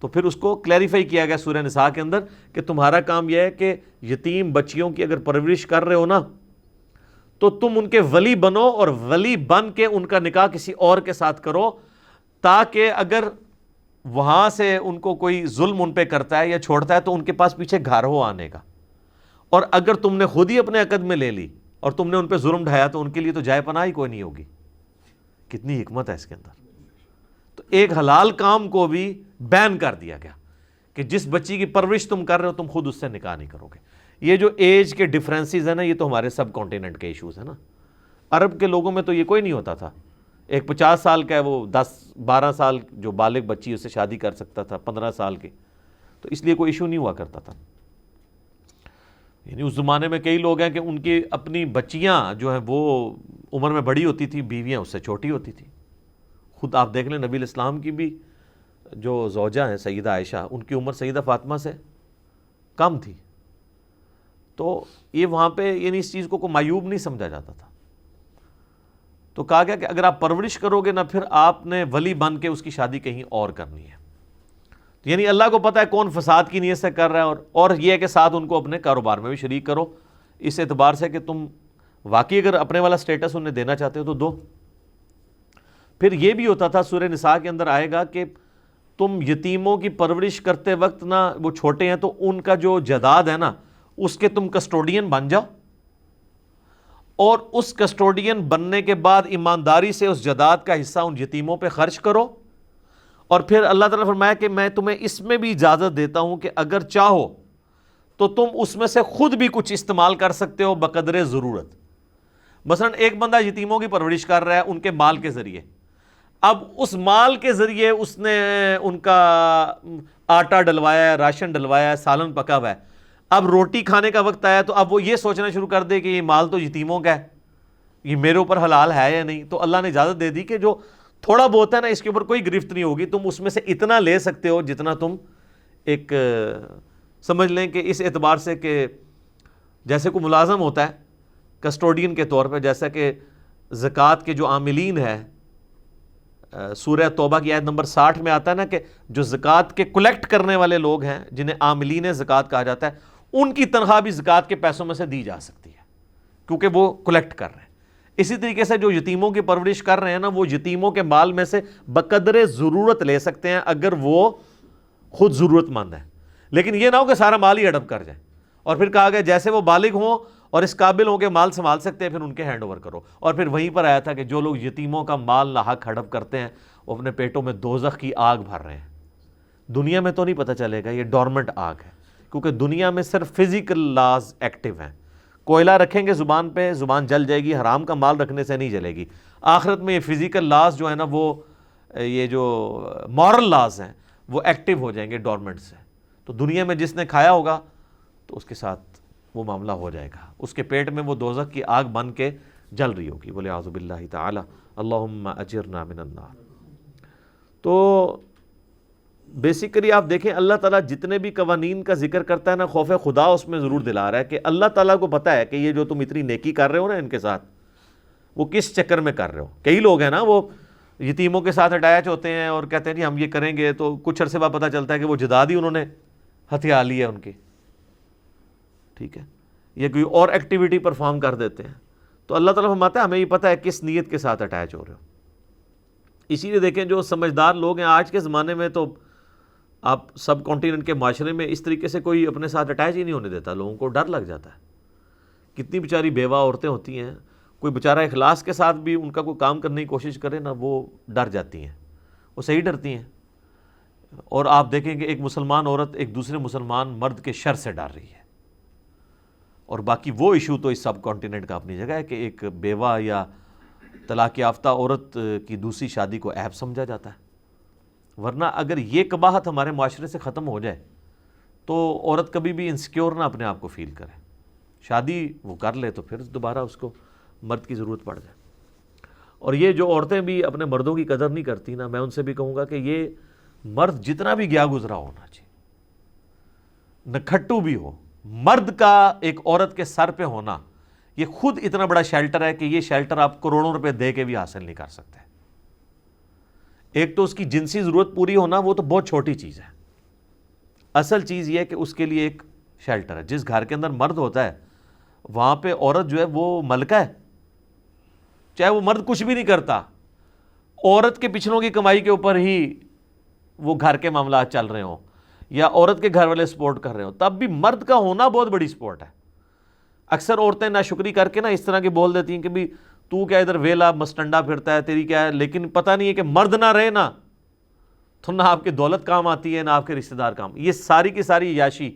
تو پھر اس کو کلیریفائی کیا گیا سورہ نساء کے اندر کہ تمہارا کام یہ ہے کہ یتیم بچیوں کی اگر پرورش کر رہے ہو نا تو تم ان کے ولی بنو، اور ولی بن کے ان کا نکاح کسی اور کے ساتھ کرو، تاکہ اگر وہاں سے ان کو کوئی ظلم ان پہ کرتا ہے یا چھوڑتا ہے تو ان کے پاس پیچھے گھر ہو آنے کا، اور اگر تم نے خود ہی اپنے عقد میں لے لی اور تم نے ان پہ ظلم ڈھایا تو ان کے لیے تو جائے پناہ ہی کوئی نہیں ہوگی۔ کتنی حکمت ہے اس کے اندر۔ تو ایک حلال کام کو بھی بین کر دیا گیا کہ جس بچی کی پرورش تم کر رہے ہو تم خود اس سے نکاح نہیں کرو گے۔ یہ جو ایج کے ڈفرینسز ہیں نا یہ تو ہمارے سب کانٹیننٹ کے ایشوز ہیں نا۔ عرب کے لوگوں میں تو یہ کوئی نہیں ہوتا تھا، ایک 50 سال کا ہے وہ 10-12 سال جو بالغ بچی اس سے شادی کر سکتا تھا، 15 سال کی، تو اس لیے کوئی ایشو نہیں ہوا کرتا تھا۔ یعنی اس زمانے میں کئی لوگ ہیں کہ ان کی اپنی بچیاں جو ہیں وہ عمر میں بڑی ہوتی تھی، بیویاں اس سے چھوٹی ہوتی تھیں۔ خود آپ دیکھ لیں نبی علیہ السلام کی بھی جو زوجہ ہیں سیدہ عائشہ، ان کی عمر سیدہ فاطمہ سے کم تھی، تو یہ وہاں پہ یعنی اس چیز کو معیوب نہیں سمجھا جاتا تھا۔ تو کہا گیا کہ اگر آپ پرورش کرو گے نا پھر آپ نے ولی بن کے اس کی شادی کہیں اور کرنی ہے۔ یعنی اللہ کو پتہ ہے کون فساد کی نیت سے کر رہا ہے، اور یہ ہے کہ ساتھ ان کو اپنے کاروبار میں بھی شریک کرو، اس اعتبار سے کہ تم واقعی اگر اپنے والا سٹیٹس انہیں دینا چاہتے ہو تو دو۔ پھر یہ بھی ہوتا تھا، سورہ نساء کے اندر آئے گا کہ تم یتیموں کی پرورش کرتے وقت نا، وہ چھوٹے ہیں تو ان کا جو جائیداد ہے نا اس کے تم کسٹوڈین بن جاؤ، اور اس کسٹوڈین بننے کے بعد ایمانداری سے اس جائیداد کا حصہ ان یتیموں پہ خرچ کرو، اور پھر اللہ تعالیٰ نے فرمایا کہ میں تمہیں اس میں بھی اجازت دیتا ہوں کہ اگر چاہو تو تم اس میں سے خود بھی کچھ استعمال کر سکتے ہو بقدر ضرورت۔ مثلا ایک بندہ یتیموں کی پرورش کر رہا ہے ان کے مال کے ذریعے، اب اس مال کے ذریعے اس نے ان کا آٹا ڈلوایا ہے، راشن ڈلوایا ہے، سالن پکا ہوا ہے، اب روٹی کھانے کا وقت آیا تو اب وہ یہ سوچنا شروع کر دے کہ یہ مال تو یتیموں کا ہے، یہ میرے اوپر حلال ہے یا نہیں، تو اللہ نے اجازت دے دی کہ جو تھوڑا بہت ہے نا اس کے اوپر کوئی گرفت نہیں ہوگی، تم اس میں سے اتنا لے سکتے ہو جتنا تم ایک سمجھ لیں کہ اس اعتبار سے کہ جیسے کوئی ملازم ہوتا ہے کسٹوڈین کے طور پہ، جیسا کہ زکوٰۃ کے جو عاملین ہے، سورہ توبہ کی آیت نمبر 60 میں آتا ہے نا کہ جو زکوٰۃ کے کلیکٹ کرنے والے لوگ ہیں جنہیں عاملین زکوٰۃ کہا جاتا ہے، ان کی تنخواہ بھی زکوٰۃ کے پیسوں میں سے دی جا سکتی ہے کیونکہ وہ کلیکٹ کر رہے ہیں۔ اسی طریقے سے جو یتیموں کی پرورش کر رہے ہیں نا، وہ یتیموں کے مال میں سے بقدر ضرورت لے سکتے ہیں اگر وہ خود ضرورت مند ہیں، لیکن یہ نہ ہو کہ سارا مال ہی ہڑپ کر جائے، اور پھر کہا گیا جیسے وہ بالغ ہوں اور اس قابل ہوں کہ مال سنبھال سکتے ہیں پھر ان کے ہینڈ اوور کرو، اور پھر وہیں پر آیا تھا کہ جو لوگ یتیموں کا مال ناحق ہڑپ کرتے ہیں وہ اپنے پیٹوں میں دوزخ کی آگ بھر رہے ہیں۔ دنیا میں تو نہیں پتہ چلے گا، یہ ڈورمنٹ آگ ہے، کیونکہ دنیا میں صرف فزیکل لاز ایکٹیو ہیں۔ کوئلہ رکھیں گے زبان پہ، زبان جل جائے گی، حرام کا مال رکھنے سے نہیں جلے گی۔ آخرت میں یہ فزیکل لاز جو ہے نا، وہ یہ جو مورل لاز ہیں وہ ایکٹیو ہو جائیں گے ڈورمنٹ سے۔ تو دنیا میں جس نے کھایا ہوگا تو اس کے ساتھ وہ معاملہ ہو جائے گا، اس کے پیٹ میں وہ دوزخ کی آگ بن کے جل رہی ہوگی۔ بولے اعوذ باللہ تعالی، اللہم اجرنا من النار۔ تو بیسیکلی آپ دیکھیں اللہ تعالیٰ جتنے بھی قوانین کا ذکر کرتا ہے نا، خوف خدا اس میں ضرور دلا رہا ہے کہ اللہ تعالیٰ کو پتہ ہے کہ یہ جو تم اتنی نیکی کر رہے ہو نا ان کے ساتھ، وہ کس چکر میں کر رہے ہو۔ کئی لوگ ہیں نا وہ یتیموں کے ساتھ اٹیچ ہوتے ہیں اور کہتے ہیں جی ہم یہ کریں گے، تو کچھ عرصے بعد پتہ چلتا ہے کہ وہ جداد ہی انہوں نے ہتھیار لی ہے ان کی، ٹھیک ہے، یا کوئی اور ایکٹیویٹی پرفارم کر دیتے ہیں۔ تو اللہ تعالیٰ فرماتا ہے ہمیں یہ پتہ ہے کس نیت کے ساتھ اٹیچ ہو رہے ہو۔ اسی لیے دیکھیں جو سمجھدار لوگ ہیں آج کے زمانے میں، تو آپ سب کانٹیننٹ کے معاشرے میں اس طریقے سے کوئی اپنے ساتھ اٹیچ ہی نہیں ہونے دیتا، لوگوں کو ڈر لگ جاتا ہے۔ کتنی بیچاری بیوہ عورتیں ہوتی ہیں، کوئی بیچارہ اخلاص کے ساتھ بھی ان کا کوئی کام کرنے کی کوشش کرے نا، وہ ڈر جاتی ہیں، وہ صحیح ڈرتی ہیں۔ اور آپ دیکھیں کہ ایک مسلمان عورت ایک دوسرے مسلمان مرد کے شر سے ڈر رہی ہے، اور باقی وہ ایشو تو اس سب کانٹیننٹ کا اپنی جگہ ہے کہ ایک بیوہ یا طلاق یافتہ عورت کی دوسری شادی کو عیب سمجھا جاتا ہے۔ ورنہ اگر یہ قباحت ہمارے معاشرے سے ختم ہو جائے تو عورت کبھی بھی انسیکیور نہ اپنے آپ کو فیل کرے، شادی وہ کر لے تو پھر دوبارہ اس کو مرد کی ضرورت پڑ جائے۔ اور یہ جو عورتیں بھی اپنے مردوں کی قدر نہیں کرتی نا، میں ان سے بھی کہوں گا کہ یہ مرد جتنا بھی گیا گزرا ہونا چاہیے، نکھٹو بھی ہو، مرد کا ایک عورت کے سر پہ ہونا یہ خود اتنا بڑا شیلٹر ہے کہ یہ شیلٹر آپ کروڑوں روپے دے کے بھی حاصل نہیں کر سکتے۔ ایک تو اس کی جنسی ضرورت پوری ہونا، وہ تو بہت چھوٹی چیز ہے، اصل چیز یہ ہے کہ اس کے لیے ایک شیلٹر ہے۔ جس گھر کے اندر مرد ہوتا ہے وہاں پہ عورت جو ہے وہ ملکہ ہے، چاہے وہ مرد کچھ بھی نہیں کرتا، عورت کے پچھلوں کی کمائی کے اوپر ہی وہ گھر کے معاملات چل رہے ہوں یا عورت کے گھر والے سپورٹ کر رہے ہوں، تب بھی مرد کا ہونا بہت بڑی سپورٹ ہے۔ اکثر عورتیں ناشکری کر کے نا اس طرح کے بول دیتی ہیں کہ بھی تو کیا ادھر ویلا مسٹنڈا پھرتا ہے، تیری کیا ہے، لیکن پتہ نہیں ہے کہ مرد نہ رہے نا تو نہ آپ کی دولت کام آتی ہے نہ آپ کے رشتہ دار کام۔ یہ ساری کی ساری عیاشی،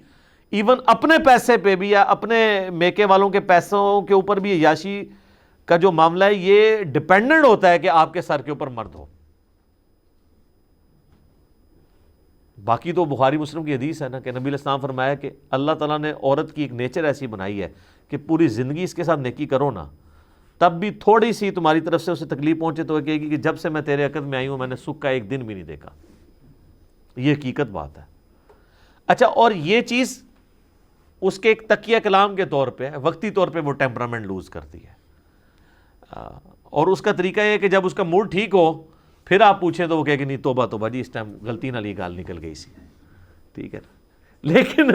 ایون اپنے پیسے پہ بھی یا اپنے میکے والوں کے پیسوں کے اوپر بھی عیاشی کا جو معاملہ ہے یہ ڈیپینڈنٹ ہوتا ہے کہ آپ کے سر کے اوپر مرد ہو۔ باقی تو بخاری مسلم کی حدیث ہے نا کہ نبی علیہ السلام فرمایا کہ اللہ تعالیٰ نے عورت کی ایک نیچر ایسی بنائی ہے کہ پوری زندگی اس کے ساتھ نیکی کرو نا، تب بھی تھوڑی سی تمہاری طرف سے اسے تکلیف پہنچے تو وہ کہے گی کہ جب سے میں تیرے عقد میں آئی ہوں میں نے سکھ کا ایک دن بھی نہیں دیکھا۔ یہ حقیقت بات ہے۔ اچھا، اور یہ چیز اس کے ایک تکیہ کلام کے طور پہ وقتی طور پہ وہ ٹیمپرامنٹ لوز کرتی ہے، اور اس کا طریقہ یہ ہے کہ جب اس کا موڈ ٹھیک ہو پھر آپ پوچھیں تو وہ کہے کہ نہیں توبہ توبہ جی اس ٹائم غلطی نہ لی گال نکل گئی سی، ٹھیک ہے۔ لیکن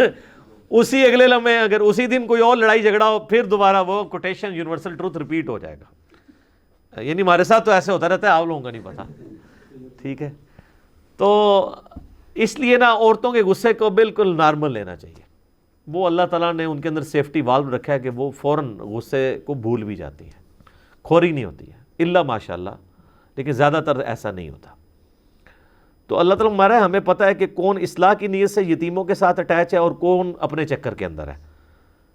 اسی اگلے لمحے اگر اسی دن کوئی اور لڑائی جھگڑا ہو پھر دوبارہ وہ کوٹیشن یونیورسل ٹروتھ ریپیٹ ہو جائے گا۔ یعنی ہمارے ساتھ تو ایسے ہوتا رہتا ہے، آپ لوگوں کا نہیں پتا، ٹھیک ہے. تو اس لیے نا عورتوں کے غصے کو بالکل نارمل لینا چاہیے. وہ اللہ تعالیٰ نے ان کے اندر سیفٹی والو رکھا ہے کہ وہ فوراً غصے کو بھول بھی جاتی ہیں، کھوری نہیں ہوتی ہے الا ماشاء اللہ، لیکن زیادہ تر ایسا نہیں ہوتا. تو اللہ تعالیٰ ہمارا ہے، ہمیں پتہ ہے کہ کون اصلاح کی نیت سے یتیموں کے ساتھ اٹیچ ہے اور کون اپنے چکر کے اندر ہے.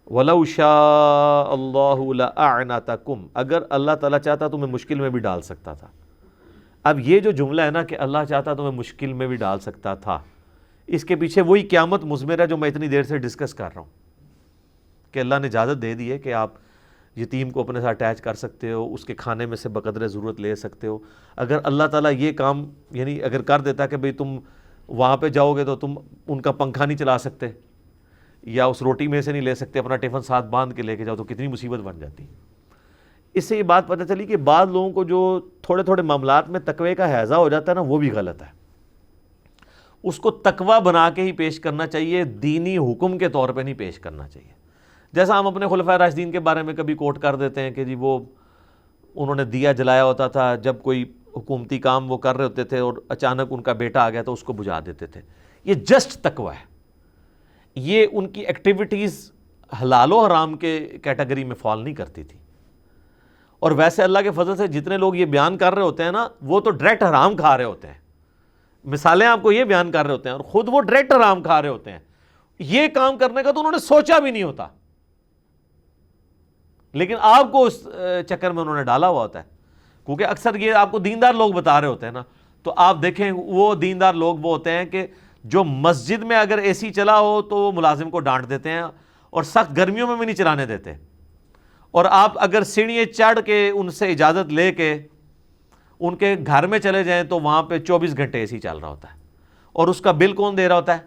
وَلَوْ شَاءَ اللَّهُ لَأَعْنَتَكُمْ، اگر اللہ تعالیٰ چاہتا تمہیں مشکل میں بھی ڈال سکتا تھا. اب یہ جو جملہ ہے نا کہ اللہ چاہتا تمہیں مشکل میں بھی ڈال سکتا تھا، اس کے پیچھے وہی قیامت مضمر ہے جو میں اتنی دیر سے ڈسکس کر رہا ہوں کہ اللہ نے اجازت دے دی ہے کہ آپ یتیم کو اپنے ساتھ اٹیچ کر سکتے ہو، اس کے کھانے میں سے بقدر ضرورت لے سکتے ہو. اگر اللہ تعالیٰ یہ کام یعنی اگر کر دیتا کہ بھئی تم وہاں پہ جاؤ گے تو تم ان کا پنکھا نہیں چلا سکتے یا اس روٹی میں سے نہیں لے سکتے، اپنا ٹفن ساتھ باندھ کے لے کے جاؤ، تو کتنی مصیبت بن جاتی. اس سے یہ بات پتہ چلی کہ بعض لوگوں کو جو تھوڑے تھوڑے معاملات میں تقوی کا حیضہ ہو جاتا ہے نا، وہ بھی غلط ہے. اس کو تقوی بنا کے ہی پیش کرنا چاہیے، دینی حکم کے طور پہ نہیں پیش کرنا چاہیے. جیسا ہم اپنے خلفائے راشدین کے بارے میں کبھی کوٹ کر دیتے ہیں کہ جی وہ انہوں نے دیا جلایا ہوتا تھا جب کوئی حکومتی کام وہ کر رہے ہوتے تھے اور اچانک ان کا بیٹا آ گیا تو اس کو بجھا دیتے تھے. یہ جسٹ تقوی ہے. یہ ان کی ایکٹیویٹیز حلال و حرام کے کیٹیگری میں فال نہیں کرتی تھی. اور ویسے اللہ کے فضل سے جتنے لوگ یہ بیان کر رہے ہوتے ہیں نا، وہ تو ڈائریکٹ حرام کھا رہے ہوتے ہیں. مثالیں آپ کو یہ بیان کر رہے ہوتے ہیں اور خود وہ ڈائریکٹ حرام کھا رہے ہوتے ہیں. یہ کام کرنے کا تو انہوں نے سوچا بھی نہیں ہوتا، لیکن آپ کو اس چکر میں انہوں نے ڈالا ہوا ہوتا ہے. کیونکہ اکثر یہ آپ کو دیندار لوگ بتا رہے ہوتے ہیں نا، تو آپ دیکھیں وہ دیندار لوگ وہ ہوتے ہیں کہ جو مسجد میں اگر اے سی چلا ہو تو وہ ملازم کو ڈانٹ دیتے ہیں اور سخت گرمیوں میں بھی نہیں چلانے دیتے. اور آپ اگر سیڑھیاں چڑھ کے ان سے اجازت لے کے ان کے گھر میں چلے جائیں تو وہاں پہ 24 گھنٹے اے سی چل رہا ہوتا ہے. اور اس کا بل کون دے رہا ہوتا ہے؟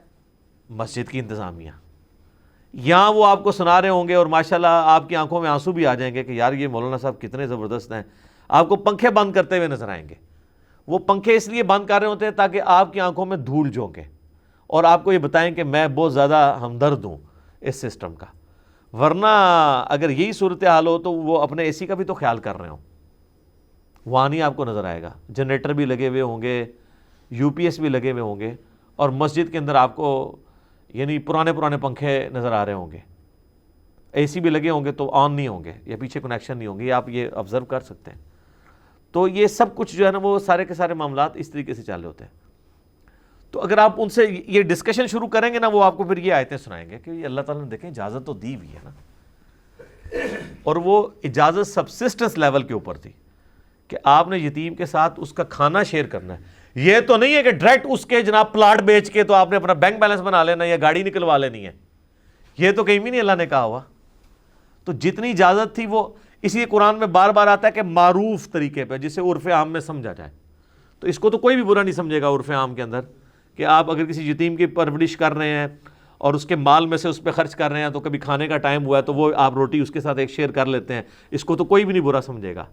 مسجد کی انتظامیہ. یہاں وہ آپ کو سنا رہے ہوں گے اور ماشاءاللہ آپ کی آنکھوں میں آنسو بھی آ جائیں گے کہ یار یہ مولانا صاحب کتنے زبردست ہیں. آپ کو پنکھے بند کرتے ہوئے نظر آئیں گے. وہ پنکھے اس لیے بند کر رہے ہوتے ہیں تاکہ آپ کی آنکھوں میں دھول جھونکے اور آپ کو یہ بتائیں کہ میں بہت زیادہ ہمدرد ہوں اس سسٹم کا. ورنہ اگر یہی صورتحال ہو تو وہ اپنے اے سی کا بھی تو خیال کر رہے ہوں. وہاں نہیں آپ کو نظر آئے گا. جنریٹر بھی لگے ہوئے ہوں گے، یو پی ایس بھی لگے ہوئے ہوں گے، اور مسجد کے اندر آپ کو یعنی پرانے پنکھے نظر آ رہے ہوں گے. اے سی بھی لگے ہوں گے تو آن نہیں ہوں گے یا پیچھے کنیکشن نہیں ہوں گے. آپ یہ آبزرو کر سکتے ہیں. تو یہ سب کچھ جو ہے نا وہ سارے کے سارے معاملات اس طریقے سے چل رہے ہوتے ہیں. تو اگر آپ ان سے یہ ڈسکشن شروع کریں گے نا، وہ آپ کو پھر یہ آیتیں سنائیں گے کہ یہ اللہ تعالیٰ نے دیکھیں اجازت تو دی ہوئی ہے نا، اور وہ اجازت سبسسٹنس لیول کے اوپر تھی کہ آپ نے یتیم کے ساتھ اس کا کھانا شیئر کرنا ہے. یہ تو نہیں ہے کہ ڈائریکٹ اس کے جناب پلاٹ بیچ کے تو آپ نے اپنا بینک بیلنس بنا لینا یا گاڑی نکلوا لینی ہے. یہ تو کہیں بھی نہیں اللہ نے کہا ہوا. تو جتنی اجازت تھی وہ اسی قرآن میں بار بار آتا ہے کہ معروف طریقے پہ، جسے عرف عام میں سمجھا جائے. تو اس کو تو کوئی بھی برا نہیں سمجھے گا عرف عام کے اندر کہ آپ اگر کسی یتیم کی پرورش کر رہے ہیں اور اس کے مال میں سے اس پہ خرچ کر رہے ہیں، تو کبھی کھانے کا ٹائم ہوا ہے تو وہ آپ روٹی اس کے ساتھ ایک شیئر کر لیتے ہیں. اس کو تو کوئی بھی نہیں برا سمجھے گا.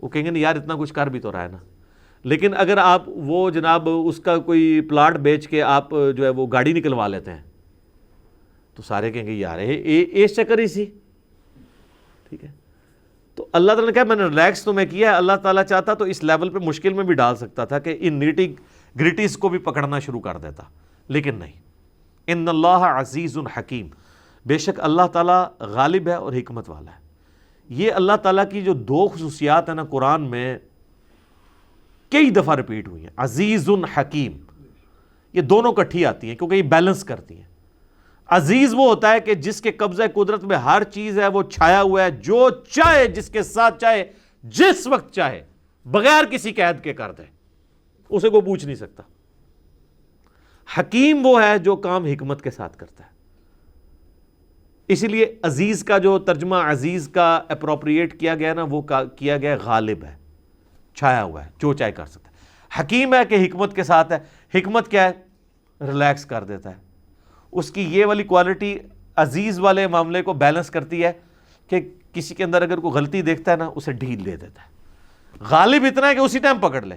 وہ کہیں گے نہیں یار اتنا کچھ کر بھی تو رہا ہے نا. لیکن اگر آپ وہ جناب اس کا کوئی پلاٹ بیچ کے آپ جو ہے وہ گاڑی نکلوا لیتے ہیں تو سارے کہیں گے یار اس چکر ہی سی. ٹھیک ہے. تو اللہ تعالیٰ نے کہا میں نے ریلیکس تمہیں کیا ہے. اللہ تعالیٰ چاہتا تو اس لیول پہ مشکل میں بھی ڈال سکتا تھا کہ ان نیٹی گریٹیز کو بھی پکڑنا شروع کر دیتا، لیکن نہیں. ان اللہ عزیز حکیم، بے شک اللہ تعالیٰ غالب ہے اور حکمت والا ہے. یہ اللہ تعالیٰ کی جو دو خصوصیات ہیں نا قرآن میں کئی دفعہ ریپیٹ ہوئی ہیں، عزیز حکیم. یہ دونوں کٹھی آتی ہیں کیونکہ یہ بیلنس کرتی ہیں. عزیز وہ ہوتا ہے کہ جس کے قبضہ قدرت میں ہر چیز ہے، وہ چھایا ہوا ہے، جو چاہے جس کے ساتھ چاہے جس وقت چاہے بغیر کسی قید کے کر دے، اسے کوئی پوچھ نہیں سکتا. حکیم وہ ہے جو کام حکمت کے ساتھ کرتا ہے. اسی لیے عزیز کا جو ترجمہ عزیز کا اپروپریٹ کیا گیا نا، وہ کیا گیا غالب ہے، چھایا ہوا ہے، جو چاہے کر سکتا ہے. حکیم ہے کہ حکمت کے ساتھ ہے. حکمت کیا ہے؟ ریلیکس کر دیتا ہے. اس کی یہ والی کوالٹی عزیز والے معاملے کو بیلنس کرتی ہے کہ کسی کے اندر اگر کوئی غلطی دیکھتا ہے نا اسے ڈھیل دے دیتا ہے. غالب اتنا ہے کہ اسی ٹائم پکڑ لے.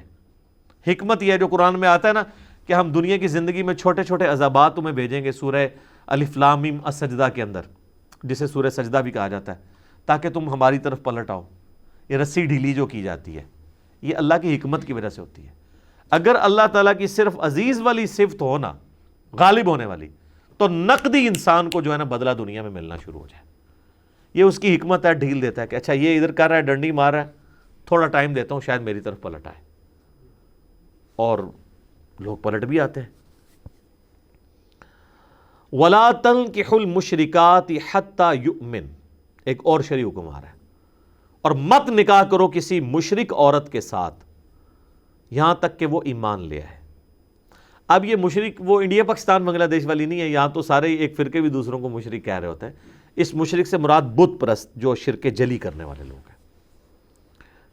حکمت یہ ہے جو قرآن میں آتا ہے نا کہ ہم دنیا کی زندگی میں چھوٹے چھوٹے عذابات تمہیں بھیجیں گے سورہ الف لام میم السجدہ کے اندر، جسے سورہ سجدہ بھی کہا جاتا ہے، تاکہ تم ہماری طرف پلٹ آؤ. یہ رسی ڈھیلی جو کی جاتی ہے، یہ اللہ کی حکمت کی وجہ سے ہوتی ہے۔ اگر اللہ تعالیٰ کی صرف عزیز والی صفت ہو نا، غالب ہونے والی، تو نقدی انسان کو جو ہے نا بدلہ دنیا میں ملنا شروع ہو جائے۔ یہ اس کی حکمت ہے، ڈھیل دیتا ہے کہ اچھا یہ ادھر کر رہا ہے، ڈنڈی مار رہا ہے، تھوڑا ٹائم دیتا ہوں شاید میری طرف پلٹ آئے، اور لوگ پلٹ بھی آتے ہیں۔ وَلَا تَنْكِحُوا الْمُشْرِكَاتِ حَتَّى يُؤْمِنْ، ایک اور شرعی حکم آ رہا ہے، اور مت نکاح کرو کسی مشرک عورت کے ساتھ یہاں تک کہ وہ ایمان لے آئے۔ اب یہ مشرک وہ انڈیا پاکستان بنگلہ دیش والی نہیں ہے، یہاں تو سارے ایک فرقے بھی دوسروں کو مشرک کہہ رہے ہوتے ہیں۔ اس مشرک سے مراد بت پرست جو شرک جلی کرنے والے لوگ ہیں،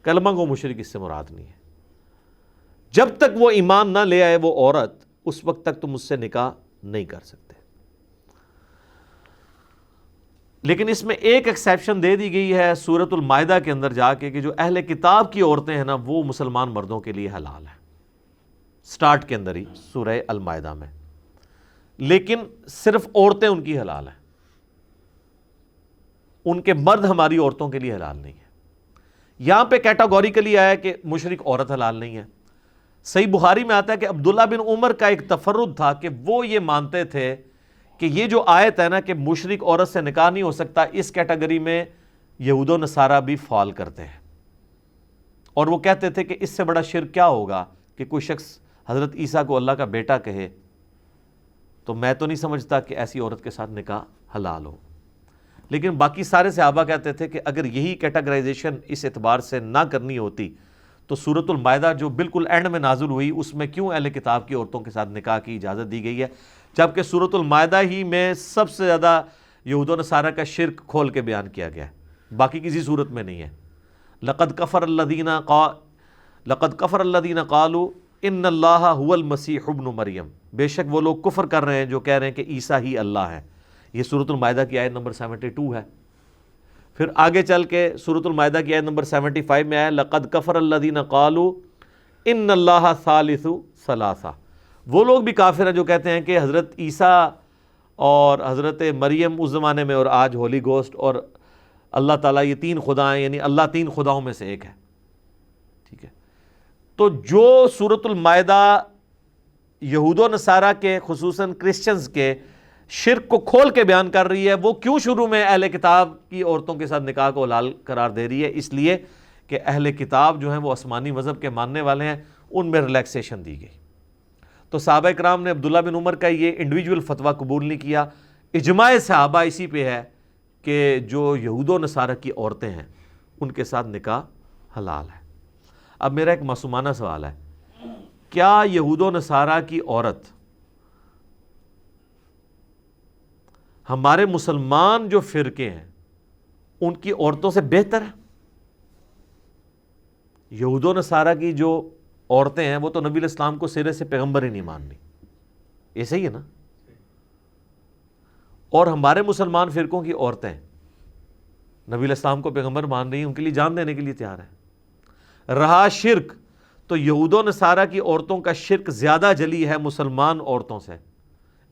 کلمہ گو مشرک اس سے مراد نہیں ہے۔ جب تک وہ ایمان نہ لے آئے وہ عورت، اس وقت تک تم اس سے نکاح نہیں کر سکتے۔ لیکن اس میں ایک ایکسیپشن دے دی گئی ہے سورۃ المائدہ کے اندر جا کے کہ جو اہل کتاب کی عورتیں ہیں نا وہ مسلمان مردوں کے لیے حلال ہیں، سٹارٹ کے اندر ہی سورہ المائدہ میں، لیکن صرف عورتیں ان کی حلال ہیں، ان کے مرد ہماری عورتوں کے لیے حلال نہیں ہے۔ یہاں پہ کیٹاگوریکلی آیا کہ مشرک عورت حلال نہیں ہے۔ صحیح بخاری میں آتا ہے کہ عبداللہ بن عمر کا ایک تفرد تھا کہ وہ یہ مانتے تھے کہ یہ جو آیت ہے نا کہ مشرک عورت سے نکاح نہیں ہو سکتا، اس کیٹیگری میں یہود و نصارہ بھی فال کرتے ہیں، اور وہ کہتے تھے کہ اس سے بڑا شرک کیا ہوگا کہ کوئی شخص حضرت عیسیٰ کو اللہ کا بیٹا کہے، تو میں تو نہیں سمجھتا کہ ایسی عورت کے ساتھ نکاح حلال ہو۔ لیکن باقی سارے صحابہ کہتے تھے کہ اگر یہی کیٹاگرائزیشن اس اعتبار سے نہ کرنی ہوتی تو سورۃ المائدہ جو بالکل اینڈ میں نازل ہوئی اس میں کیوں اہل کتاب کی عورتوں کے ساتھ نکاح کی اجازت دی گئی ہے، جبکہ سورۃ المائدہ ہی میں سب سے زیادہ یہود و نصارہ کا شرک کھول کے بیان کیا گیا ہے، باقی کسی صورت میں نہیں ہے۔ لقد کفر الذین قالوا ان اللہ هو المسیح ابن مریم، بے شک وہ لوگ کفر کر رہے ہیں جو کہہ رہے ہیں کہ عیسیٰ ہی اللہ ہے۔ یہ سورۃ المائدہ کی آیت نمبر 72 ہے۔ پھر آگے چل کے سورۃ المائدہ کی آیت نمبر 75 میں آیا لقد کفر الذین قالوا ان اللہ ثالث ثلاثہ، وہ لوگ بھی کافر ہیں جو کہتے ہیں کہ حضرت عیسیٰ اور حضرت مریم اس زمانے میں اور آج ہولی گوسٹ اور اللہ تعالیٰ یہ تین خدا ہیں، یعنی اللہ تین خداؤں میں سے ایک ہے۔ ٹھیک ہے، تو جو سورۃ المائدہ یہود و نصارہ کے خصوصاً کرسچنز کے شرک کو کھول کے بیان کر رہی ہے، وہ کیوں شروع میں اہل کتاب کی عورتوں کے ساتھ نکاح کو حلال قرار دے رہی ہے؟ اس لیے کہ اہل کتاب جو ہیں وہ آسمانی مذہب کے ماننے والے ہیں، ان میں ریلیکسیشن دی گئی۔ تو صحابہ کرام نے عبداللہ بن عمر کا یہ انڈیویجول فتویٰ قبول نہیں کیا، اجماع صحابہ اسی پہ ہے کہ جو یہود و نصارہ کی عورتیں ہیں ان کے ساتھ نکاح حلال ہے۔ اب میرا ایک معصومانہ سوال ہے، کیا یہود و نصارہ کی عورت ہمارے مسلمان جو فرقے ہیں ان کی عورتوں سے بہتر ہے؟ یہود و نصارہ کی جو عورتیں ہیں وہ تو نبی علیہ السلام کو سرے سے پیغمبر ہی نہیں ماننی، یہ صحیح ہے نا؟ اور ہمارے مسلمان فرقوں کی عورتیں نبی علیہ السلام کو پیغمبر مان رہی ہیں، ان کے لیے جان دینے کے لیے تیار ہے۔ رہا شرک، تو یہود و نصارہ کی عورتوں کا شرک زیادہ جلی ہے مسلمان عورتوں سے،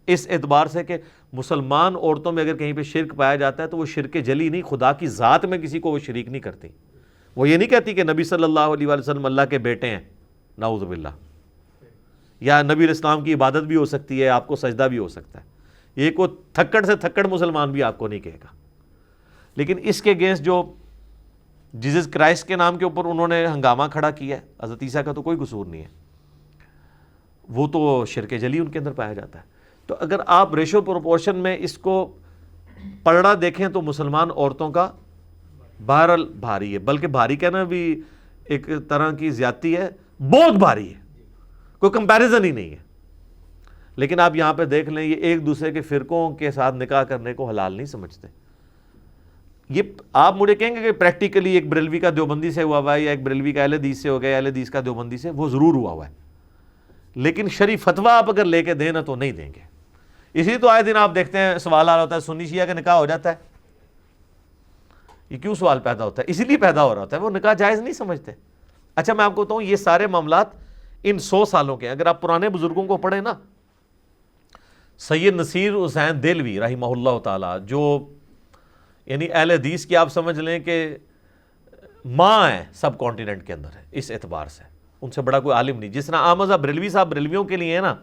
اس اعتبار سے کہ مسلمان عورتوں میں اگر کہیں پہ شرک پایا جاتا ہے تو وہ شرک جلی نہیں، خدا کی ذات میں کسی کو وہ شریک نہیں کرتی۔ وہ یہ نہیں کہتی کہ نبی صلی اللہ علیہ وآلہ وسلم اللہ کے بیٹے ہیں، نعوذ باللہ، یا نبی علیہ السلام کی عبادت بھی ہو سکتی ہے، آپ کو سجدہ بھی ہو سکتا ہے، یہ کوئی تھکڑ سے تھکڑ مسلمان بھی آپ کو نہیں کہے گا۔ لیکن اس کے اگینسٹ جو جیزس کرائسٹ کے نام کے اوپر انہوں نے ہنگامہ کھڑا کیا ہے، حضرت عیسیٰ کا تو کوئی قصور نہیں ہے، وہ تو شرک جلی ان کے اندر پایا جاتا ہے۔ تو اگر آپ ریشو پروپورشن میں اس کو پلڑا دیکھیں تو مسلمان عورتوں کا بہرحال بھاری ہے، بلکہ بھاری کہنا بھی ایک طرح کی زیادتی ہے، بہت بھاری ہے، کوئی کمپیریزن ہی نہیں ہے۔ لیکن آپ یہاں پہ دیکھ لیں، یہ ایک دوسرے کے فرقوں کے ساتھ نکاح کرنے کو حلال نہیں سمجھتے۔ یہ آپ مجھے کہیں گے کہ پریکٹیکلی ایک بریلوی کا دیوبندی سے ہوا ہے یا ایک بریلوی کا اہل حدیث سے ہو گیا، اہل حدیث کا دیوبندی سے، وہ ضرور ہوا ہے، لیکن شرعی فتویٰ آپ اگر لے کے دیں نا تو نہیں دیں گے۔ اسی تو آئے دن آپ دیکھتے ہیں سوال آ رہا ہوتا ہے سنی شیعہ کا نکاح ہو جاتا ہے، یہ کیوں سوال پیدا ہوتا ہے؟ اسی لیے پیدا ہو رہا ہوتا ہے، وہ نکاح جائز نہیں سمجھتے۔ اچھا میں آپ کو بتاؤں، یہ سارے معاملات ان 100 سالوں کے، اگر آپ پرانے بزرگوں کو پڑھیں نا، سید نصیر حسین دہلوی رحمہ اللہ تعالی، جو یعنی اہل حدیث کی آپ سمجھ لیں کہ ماں ہیں سب کانٹیننٹ کے اندر ہے اس اعتبار سے، ان سے بڑا کوئی عالم نہیں. جس طرح احمد بریلوی صاحب بریلویوں کے لیے ہے نا،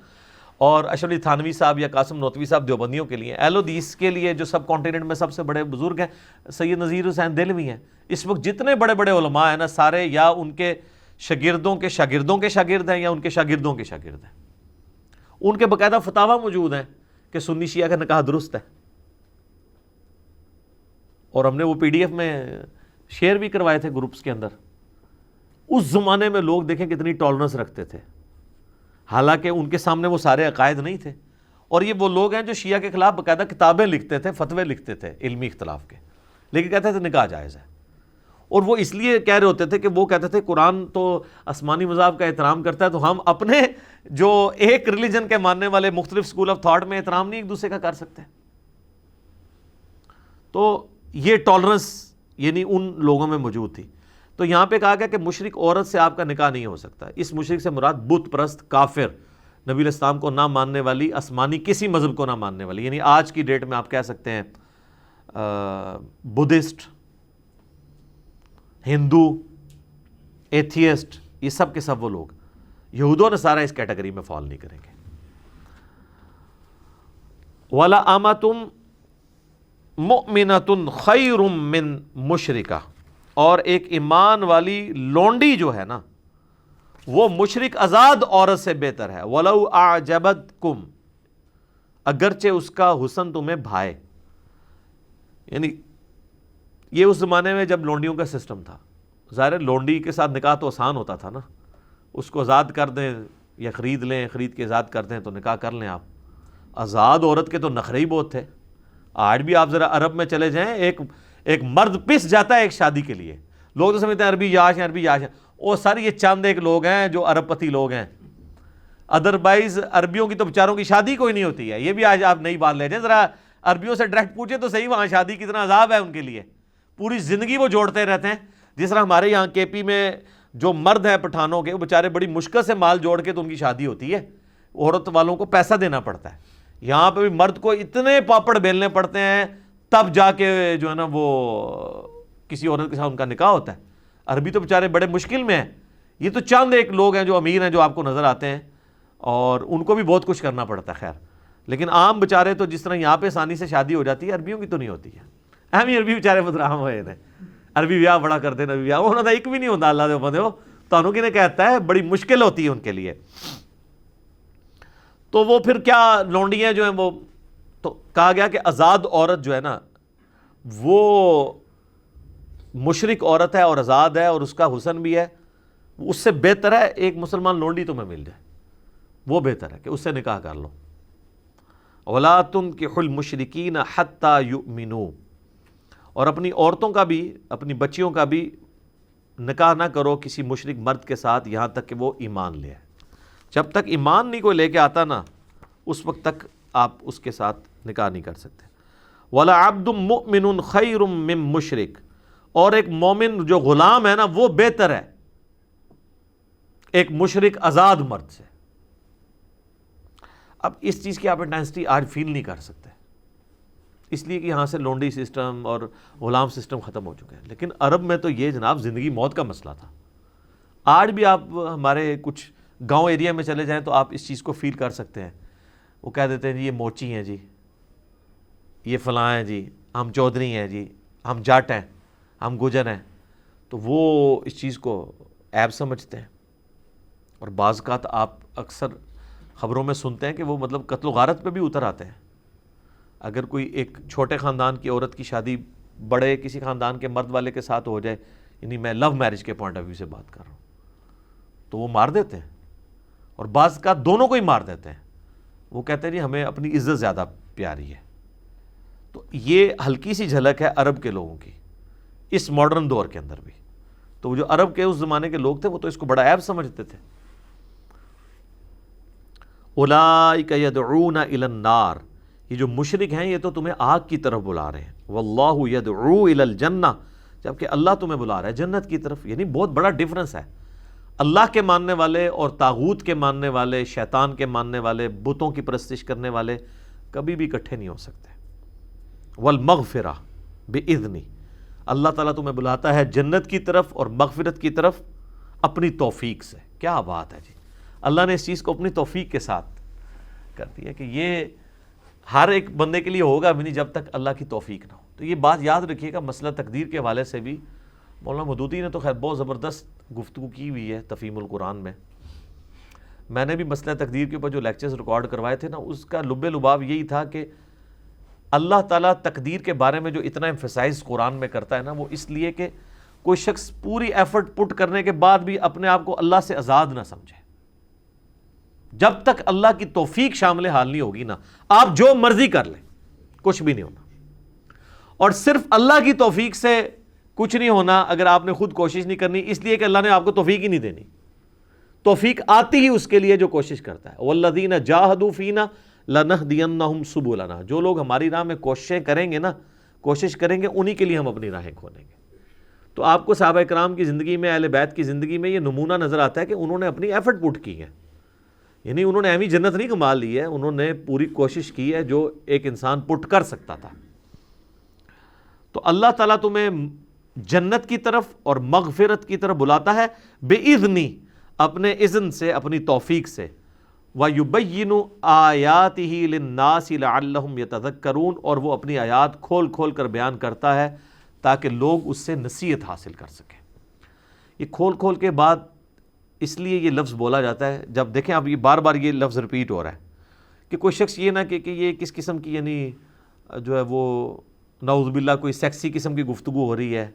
اور اشرف علی تھانوی صاحب یا قاسم نوتوی صاحب دیوبندیوں کے لیے، اہل حدیث کے لیے جو سب کانٹیننٹ میں سب سے بڑے بزرگ ہیں سید نذیر حسین دہلوی ہیں. اس وقت جتنے بڑے بڑے علماء ہیں نا، سارے یا ان کے شاگردوں کے شاگردوں کے شاگرد ہیں یا ان کے شاگردوں کے شاگرد ہیں. ان کے باقاعدہ فتاویٰ موجود ہیں کہ سنی شیعہ کا نکاح درست ہے، اور ہم نے وہ پی ڈی ایف میں شیئر بھی کروائے تھے گروپس کے اندر. اس زمانے میں لوگ دیکھیں کتنی ٹالرنس رکھتے تھے، حالانکہ ان کے سامنے وہ سارے عقائد نہیں تھے. اور یہ وہ لوگ ہیں جو شیعہ کے خلاف باقاعدہ کتابیں لکھتے تھے، فتوے لکھتے تھے علمی اختلاف کے، لیکن کہتے تھے نکاح جائز ہے. اور وہ اس لیے کہہ رہے ہوتے تھے کہ وہ کہتے تھے قرآن تو آسمانی مذاہب کا احترام کرتا ہے، تو ہم اپنے جو ایک ریلیجن کے ماننے والے مختلف سکول آف تھاٹ میں احترام نہیں ایک دوسرے کا کر سکتے. تو یہ ٹالرنس یعنی ان لوگوں میں موجود تھی. تو یہاں پہ کہا گیا کہ مشرک عورت سے آپ کا نکاح نہیں ہو سکتا. اس مشرک سے مراد بت پرست، کافر، نبی علیہ السلام کو نہ ماننے والی، آسمانی کسی مذہب کو نہ ماننے والی، یعنی آج کی ڈیٹ میں آپ کہہ سکتے ہیں بدھسٹ، ہندو، ایتھیسٹ، یہ سب کے سب وہ لوگ. یہود و نصارہ اس کیٹیگری میں فال نہیں کریں گے. وَلَا أَمَةٌ مُؤْمِنَةٌ خَيْرٌ مِّن مُشْرِكَةٍ، اور ایک ایمان والی لونڈی جو ہے نا وہ مشرک آزاد عورت سے بہتر ہے. وَلَوْ أَعْجَبَتْكُمْ، اگرچہ اس کا حسن تمہیں بھائے. یعنی یہ اس زمانے میں جب لونڈیوں کا سسٹم تھا، ظاہر لونڈی کے ساتھ نکاح تو آسان ہوتا تھا نا، اس کو آزاد کر دیں یا خرید لیں، خرید کے آزاد کر دیں تو نکاح کر لیں آپ. آزاد عورت کے تو نخرے ہی بہت تھے. آج بھی آپ ذرا عرب میں چلے جائیں، ایک مرد پس جاتا ہے ایک شادی کے لیے، لوگ تو سمجھتے ہیں عربی یاش ہیں، عربی یاش ہیں. وہ سر یہ چند ایک لوگ ہیں جو عرب پتی لوگ ہیں، ادروائز عربیوں کی تو بیچاروں کی شادی کوئی نہیں ہوتی ہے. یہ بھی آج آپ نئی بات لے جائیں، ذرا عربیوں سے ڈائریکٹ پوچھیں تو صحیح وہاں شادی کتنا عذاب ہے ان کے لیے. پوری زندگی وہ جوڑتے رہتے ہیں. جس طرح ہمارے یہاں کے پی میں جو مرد ہیں پٹھانوں کے، وہ بیچارے بڑی مشکل سے مال جوڑ کے تو ان کی شادی ہوتی ہے، عورت والوں کو پیسہ دینا پڑتا ہے. یہاں پہ بھی مرد کو اتنے پاپڑ بیلنے پڑتے ہیں تب جا کے جو ہے نا وہ کسی عورت کے ساتھ ان کا نکاح ہوتا ہے. عربی تو بیچارے بڑے مشکل میں ہیں. یہ تو چند ایک لوگ ہیں جو امیر ہیں جو آپ کو نظر آتے ہیں، اور ان کو بھی بہت کچھ کرنا پڑتا ہے. خیر، لیکن عام بیچارے تو جس طرح یہاں پہ آسانی سے شادی ہو جاتی ہے، عربیوں کی تو نہیں ہوتی ہے. اہم ہی عربی بیچارے بدرام ہوئے ہیں، عربی بیاہ بڑا کرتے ہیں، نبی بیاہ انہوں نے ایک بھی نہیں ہوتا. اللہ دے بندے ہو تانوں کی نے کہتا ہے بڑی مشکل ہوتی ہے ان کے لیے. تو وہ پھر کیا لونڈیاں جو ہیں وہ، تو کہا گیا کہ آزاد عورت جو ہے نا وہ مشرک عورت ہے اور آزاد ہے اور اس کا حسن بھی ہے، اس سے بہتر ہے ایک مسلمان لونڈی تمہیں مل جائے، وہ بہتر ہے کہ اس سے نکاح کر لو. وَلَا تُنْكِحُوا الْمُشْرِكِينَ حَتَّى يُؤْمِنُوا، اور اپنی عورتوں کا بھی، اپنی بچیوں کا بھی نکاح نہ کرو کسی مشرک مرد کے ساتھ یہاں تک کہ وہ ایمان لے آئے. جب تک ایمان نہیں کوئی لے کے آتا نا، اس وقت تک آپ اس کے ساتھ نکاح نہیں کر سکتے. وَلَا عَبْدٌ مُؤْمِنٌ خَيْرٌ مِّن مُشْرِك، اور ایک مومن جو غلام ہے نا وہ بہتر ہے ایک مشرک آزاد مرد سے. اب اس چیز کی آپ انٹینسٹی آج فیل نہیں کر سکتے، اس لیے کہ یہاں سے لونڈی سسٹم اور غلام سسٹم ختم ہو چکے ہیں. لیکن عرب میں تو یہ جناب زندگی موت کا مسئلہ تھا. آج بھی آپ ہمارے کچھ گاؤں ایریا میں چلے جائیں تو آپ اس چیز کو فیل کر سکتے ہیں. وہ کہہ دیتے ہیں جی یہ موچی ہیں جی، یہ فلاں ہیں جی، ہم چودھری ہیں جی، ہم جٹ ہیں، ہم گجر ہیں. تو وہ اس چیز کو عیب سمجھتے ہیں. اور بعض اوقات آپ اکثر خبروں میں سنتے ہیں کہ وہ مطلب قتل و غارت پہ بھی اتر آتے ہیں. اگر کوئی ایک چھوٹے خاندان کی عورت کی شادی بڑے کسی خاندان کے مرد والے کے ساتھ ہو جائے، یعنی میں لو میرج کے پوائنٹ آف ویو سے بات کر رہا ہوں، تو وہ مار دیتے ہیں. اور بعض کا دونوں کو ہی مار دیتے ہیں. وہ کہتے ہیں جی ہمیں اپنی عزت زیادہ پیاری ہے. تو یہ ہلکی سی جھلک ہے عرب کے لوگوں کی اس ماڈرن دور کے اندر بھی. تو وہ جو عرب کے اس زمانے کے لوگ تھے وہ تو اس کو بڑا عیب سمجھتے تھے. اولئک یدعون الی النار، یہ جو مشرک ہیں یہ تو تمہیں آگ کی طرف بلا رہے ہیں. واللہ یدعو الی الجنہ، جبکہ اللہ تمہیں بلا رہا ہے جنت کی طرف. یعنی بہت بڑا ڈفرنس ہے. اللہ کے ماننے والے اور طاغوت کے ماننے والے، شیطان کے ماننے والے، بتوں کی پرستش کرنے والے کبھی بھی اکٹھے نہیں ہو سکتے. والمغفرہ بإذنی، اللہ تعالیٰ تمہیں بلاتا ہے جنت کی طرف اور مغفرت کی طرف اپنی توفیق سے. کیا بات ہے جی, اللہ نے اس چیز کو اپنی توفیق کے ساتھ کر دیا کہ یہ ہر ایک بندے کے لیے ہوگا بھی نہیں جب تک اللہ کی توفیق نہ ہو. تو یہ بات یاد رکھیے گا, مسئلہ تقدیر کے حوالے سے بھی مولانا مودودی نے تو خیر بہت زبردست گفتگو کی ہوئی ہے تفہیم القرآن میں. میں نے بھی مسئلہ تقدیر کے اوپر جو لیکچرز ریکارڈ کروائے تھے نا, اس کا لب لباب یہی تھا کہ اللہ تعالیٰ تقدیر کے بارے میں جو اتنا ایمفیسائز قرآن میں کرتا ہے نا, وہ اس لیے کہ کوئی شخص پوری ایفرٹ پٹ کرنے کے بعد بھی اپنے آپ کو اللہ سے آزاد نہ سمجھے. جب تک اللہ کی توفیق شامل حال نہیں ہوگی نا, آپ جو مرضی کر لیں کچھ بھی نہیں ہونا. اور صرف اللہ کی توفیق سے کچھ نہیں ہونا اگر آپ نے خود کوشش نہیں کرنی, اس لیے کہ اللہ نے آپ کو توفیق ہی نہیں دینی. توفیق آتی ہی اس کے لیے جو کوشش کرتا ہے. وَالَّذِينَ جَاهَدُوا فِينَا لَنَهْدِيَنَّهُمْ سُبُلَنَا, جو لوگ ہماری راہ میں کوششیں کریں گے نا, کوشش کریں گے, انہی کے لیے ہم اپنی راہیں کھولیں گے. تو آپ کو صحابہ کرام کی زندگی میں, اہل بیت کی زندگی میں یہ نمونہ نظر آتا ہے کہ انہوں نے اپنی ایفرٹ پٹ کی ہے. یعنی انہوں نے ایویں جنت نہیں کما لی ہے, انہوں نے پوری کوشش کی ہے جو ایک انسان پٹ کر سکتا تھا. تو اللہ تعالیٰ تمہیں جنت کی طرف اور مغفرت کی طرف بلاتا ہے بِإِذْنِ, اپنے اذن سے, اپنی توفیق سے. وَيُبَيِّنُ آيَاتِهِ لِلنَّاسِ لَعَلَّهُمْ يَتَذَكَّرُونَ, اور وہ اپنی آیات کھول کھول کر بیان کرتا ہے تاکہ لوگ اس سے نصیحت حاصل کر سکیں. یہ کھول کھول کے بعد اس لیے یہ لفظ بولا جاتا ہے, جب دیکھیں اب یہ بار بار یہ لفظ ریپیٹ ہو رہا ہے کہ کوئی شخص یہ نہ کہ یہ کس قسم کی یعنی جو ہے وہ نعوذ باللہ کوئی سیکسی قسم کی گفتگو ہو رہی ہے.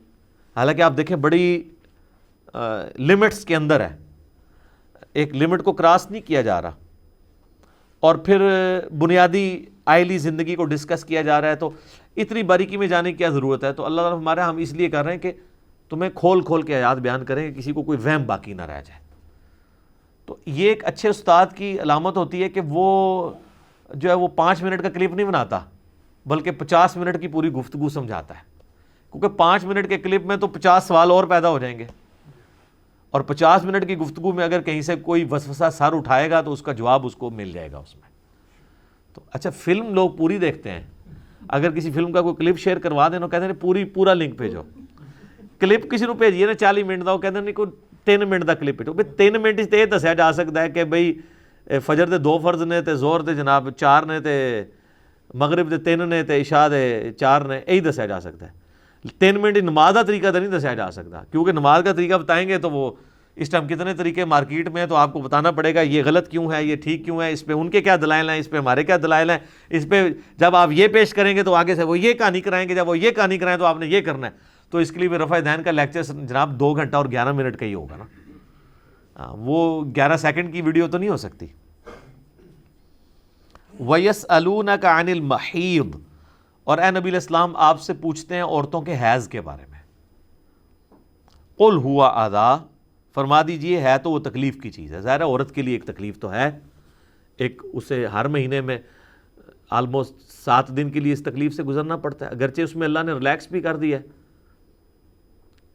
حالانکہ آپ دیکھیں بڑی لمٹس کے اندر ہے, ایک لمٹ کو کراس نہیں کیا جا رہا, اور پھر بنیادی آئلی زندگی کو ڈسکس کیا جا رہا ہے. تو اتنی باریکی میں جانے کی کیا ضرورت ہے؟ تو اللہ تعالیٰ ہمارے ہم اس لیے کر رہے ہیں کہ تمہیں کھول کھول کے آیات بیان کریں کہ کسی کو کوئی وہم باقی نہ رہ جائے. تو یہ ایک اچھے استاد کی علامت ہوتی ہے کہ وہ جو ہے وہ 5 منٹ کا کلپ نہیں بناتا بلکہ 50 منٹ کی پوری گفتگو سمجھاتا ہے. کیونکہ 5 منٹ کے کلپ میں تو 50 سوال اور پیدا ہو جائیں گے, اور 50 منٹ کی گفتگو میں اگر کہیں سے کوئی وسوسہ سر اٹھائے گا تو اس کا جواب اس کو مل جائے گا اس میں. تو اچھا فلم لوگ پوری دیکھتے ہیں, اگر کسی فلم کا کوئی کلپ شیئر کروا دینا, کہتے ہیں پورا لنک بھیجو. کلپ کسی کو بھیجیے نا 40 منٹ کا, وہ کہتے ہیں کوئی 3 منٹ کا کلپ بھیجو. 3 منٹ اس یہ دسیا جا سکتا ہے کہ بھئی فجر دے 2 فرض نے تے زور دے جناب 4 نے تے مغرب دے 3 نے تے عشاء دے 4 نے, یہی دسیا جا سکتا ہے. 3 منٹ نماز کا طریقہ تو نہیں دسیا جا سکتا, کیونکہ نماز کا طریقہ بتائیں گے تو وہ اس ٹائم کتنے طریقے مارکیٹ میں, تو آپ کو بتانا پڑے گا یہ غلط کیوں ہے, یہ ٹھیک کیوں ہے, اس پہ ان کے کیا دلائل ہیں, اس پہ ہمارے کیا دلائل ہیں, اس پہ جب آپ یہ پیش کریں گے تو آگے سے وہ یہ کہانی کرائیں گے, جب وہ یہ کہانی کرائیں تو آپ نے یہ کرنا ہے. تو اس کے لیے رفع دین کا لیکچر جناب 2 گھنٹہ اور 11 منٹ کا ہی ہوگا نا, وہ 11 سیکنڈ کی ویڈیو تو نہیں ہو سکتی. وَيَسْأَلُونَكَ عَنِ الْمَحِيضِ, اور اے نبی علیہ السلام آپ سے پوچھتے ہیں عورتوں کے حیض کے بارے میں. قُلْ هُوَ أَذًى, فرما دیجئے ہے تو وہ تکلیف کی چیز ہے. ظاہر ہے عورت کے لیے ایک تکلیف تو ہے, ایک اسے ہر مہینے میں آلموسٹ 7 دن کے لیے اس تکلیف سے گزرنا پڑتا ہے. اگرچہ اس میں اللہ نے ریلیکس بھی کر دیا ہے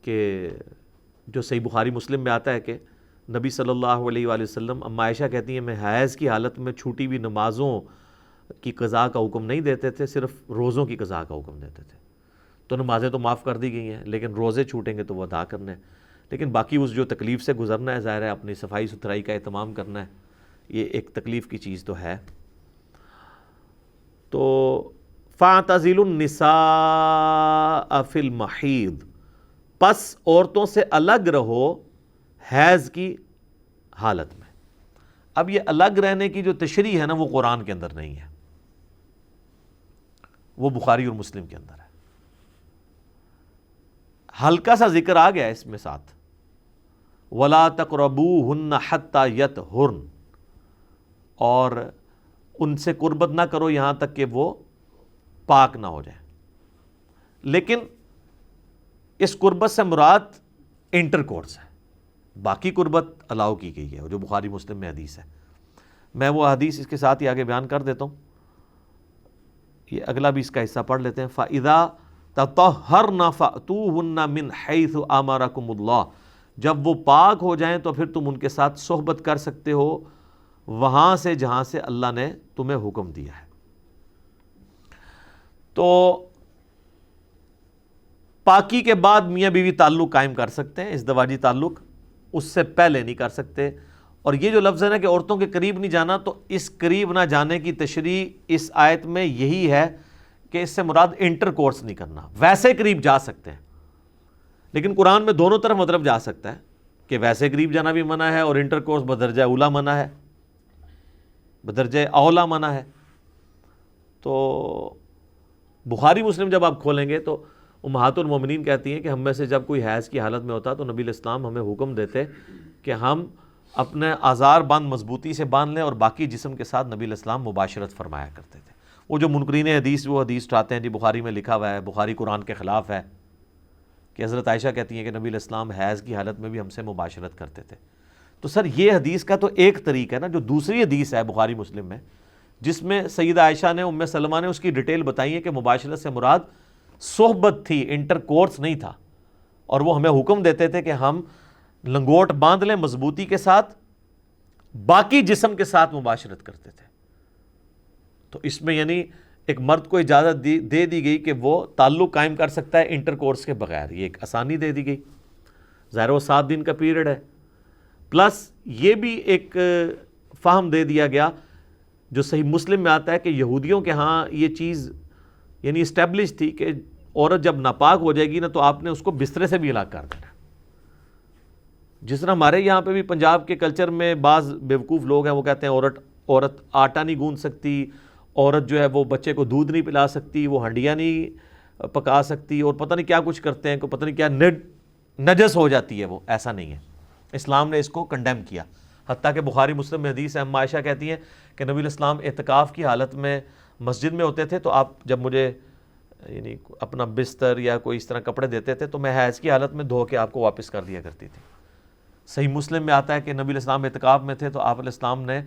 کہ جو صحیح بخاری مسلم میں آتا ہے کہ نبی صلی اللہ علیہ وآلہ وسلم, اما عائشہ کہتی ہیں میں حیض کی حالت میں چھوٹی ہوئی نمازوں کی قضاء کا حکم نہیں دیتے تھے, صرف روزوں کی قضاء کا حکم دیتے تھے. تو نمازیں تو معاف کر دی گئی ہیں, لیکن روزے چھوٹیں گے تو وہ ادا کرنے ہیں. لیکن باقی اس جو تکلیف سے گزرنا ہے, ظاہر ہے اپنی صفائی ستھرائی کا اہتمام کرنا ہے, یہ ایک تکلیف کی چیز تو ہے. تو فَاعْتَزِلُوا النِّسَاءَ فِي الْمَحِيضِ, پس عورتوں سے الگ رہو حیض کی حالت میں. اب یہ الگ رہنے کی جو تشریح ہے نا وہ قرآن کے اندر نہیں ہے, وہ بخاری اور مسلم کے اندر ہے. ہلکا سا ذکر آ گیا اس میں ساتھ, وَلَا تَقْرَبُوهُنَّ حَتَّى يَطْهُرْنَ, اور ان سے قربت نہ کرو یہاں تک کہ وہ پاک نہ ہو جائیں. لیکن اس قربت سے مراد انٹر کورس ہے, باقی قربت الاؤ کی گئی ہے, جو بخاری مسلم میں حدیث ہے. میں وہ حدیث اس کے ساتھ ہی آگے بیان کر دیتا ہوں, یہ اگلا بھی اس کا حصہ پڑھ لیتے ہیں. فَإِذَا تَطَهَّرْنَ فَأْتُوهُنَّ مِنْ حَيْثُ أَمَرَكُمُ اللَّهُ, جب وہ پاک ہو جائیں تو پھر تم ان کے ساتھ صحبت کر سکتے ہو وہاں سے جہاں سے اللہ نے تمہیں حکم دیا ہے. تو پاکی کے بعد میاں بیوی تعلق قائم کر سکتے ہیں، ازدواجی تعلق، اس سے پہلے نہیں کر سکتے۔ اور یہ جو لفظ ہے نا کہ عورتوں کے قریب نہیں جانا، تو اس قریب نہ جانے کی تشریح اس آیت میں یہی ہے کہ اس سے مراد انٹر کورس نہیں کرنا۔ ویسے قریب جا سکتے ہیں، لیکن قرآن میں دونوں طرف مطلب جا سکتا ہے کہ ویسے قریب جانا بھی منع ہے اور انٹر کورس بدرجہ اولا منع ہے، بدرجہ اولا منع ہے۔ تو بخاری مسلم جب آپ کھولیں گے تو امہات المومنین کہتی ہیں کہ ہم میں سے جب کوئی حیض کی حالت میں ہوتا تو نبی الاسلام ہمیں حکم دیتے کہ ہم اپنے آزار بند مضبوطی سے باندھ لیں، اور باقی جسم کے ساتھ نبی الاسلام مباشرت فرمایا کرتے تھے۔ وہ جو منکرین حدیث وہ حدیث اٹھاتے ہیں جی بخاری میں لکھا ہوا ہے، بخاری قرآن کے خلاف ہے، کہ حضرت عائشہ کہتی ہیں کہ نبی الاسلام حیض کی حالت میں بھی ہم سے مباشرت کرتے تھے۔ تو سر یہ حدیث کا تو ایک طریقہ ہے نا، جو دوسری حدیث ہے بخاری مسلم میں جس میں سیدہ عائشہ نے، ام سلمہ نے اس کی ڈیٹیل بتائی ہے کہ مباشرت سے مراد صحبت تھی، انٹر کورس نہیں تھا، اور وہ ہمیں حکم دیتے تھے کہ ہم لنگوٹ باندھ لیں مضبوطی کے ساتھ، باقی جسم کے ساتھ مباشرت کرتے تھے۔ تو اس میں یعنی ایک مرد کو اجازت دے دی گئی کہ وہ تعلق قائم کر سکتا ہے انٹر کورس کے بغیر، یہ ایک آسانی دے دی گئی۔ ظاہر وہ 7 دن کا پیریڈ ہے، پلس یہ بھی ایک فہم دے دیا گیا جو صحیح مسلم میں آتا ہے کہ یہودیوں کے ہاں یہ چیز یعنی اسٹیبلش تھی کہ عورت جب ناپاک ہو جائے گی نا تو آپ نے اس کو بسترے سے بھی ہلاک کر دینا۔ جس طرح ہمارے یہاں پہ بھی پنجاب کے کلچر میں بعض بیوقوف لوگ ہیں، وہ کہتے ہیں عورت آٹا نہیں گوندھ سکتی، عورت جو ہے وہ بچے کو دودھ نہیں پلا سکتی، وہ ہنڈیاں نہیں پکا سکتی، اور پتہ نہیں کیا کچھ کرتے ہیں، پتہ نہیں کیا نجس ہو جاتی ہے وہ۔ ایسا نہیں ہے، اسلام نے اس کو کنڈیم کیا۔ حتیٰ کہ بخاری مسلم میں حدیث ہے، ام عائشہ کہتی ہیں کہ نبی الاسلام اعتکاف کی حالت میں مسجد میں ہوتے تھے، تو آپ جب مجھے یعنی اپنا بستر یا کوئی اس طرح کپڑے دیتے تھے تو میں حیض کی حالت میں دھو کے آپ کو واپس کر دیا کرتی تھی۔ صحیح مسلم میں آتا ہے کہ نبی الاسلام اعتکاف میں تھے تو آپ علیہ السلام نے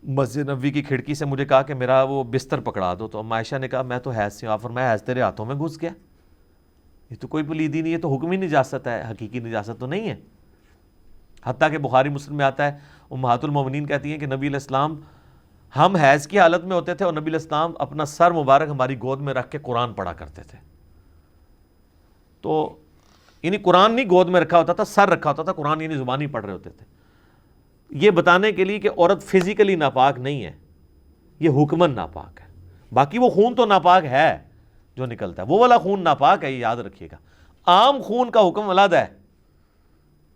مسجد نبوی کی کھڑکی سے مجھے کہا کہ میرا وہ بستر پکڑا دو، تو ام عائشہ نے کہا میں تو حیض سے ہوں، آپ فرمایا حیض تیرے ہاتھوں میں گھس گیا، یہ تو کوئی پلیدی نہیں ہے، تو حکمی نجاست ہے، حقیقی نجاست تو نہیں ہے۔ حتیٰ کہ بخاری مسلم میں آتا ہے امہات المومنین کہتی ہیں کہ نبی علیہ السلام ہم حیض کی حالت میں ہوتے تھے اور نبی علیہ السلام اپنا سر مبارک ہماری گود میں رکھ کے قرآن پڑھا کرتے تھے۔ تو یعنی قرآن نہیں گود میں رکھا ہوتا تھا، سر رکھا ہوتا تھا، قرآن یعنی زبانی پڑھ رہے ہوتے تھے، یہ بتانے کے لیے کہ عورت فزیکلی ناپاک نہیں ہے، یہ حکمن ناپاک ہے۔ باقی وہ خون تو ناپاک ہے جو نکلتا ہے، وہ والا خون ناپاک ہے، یہ یاد رکھیے گا۔ عام خون کا حکم علیحدہ ہے،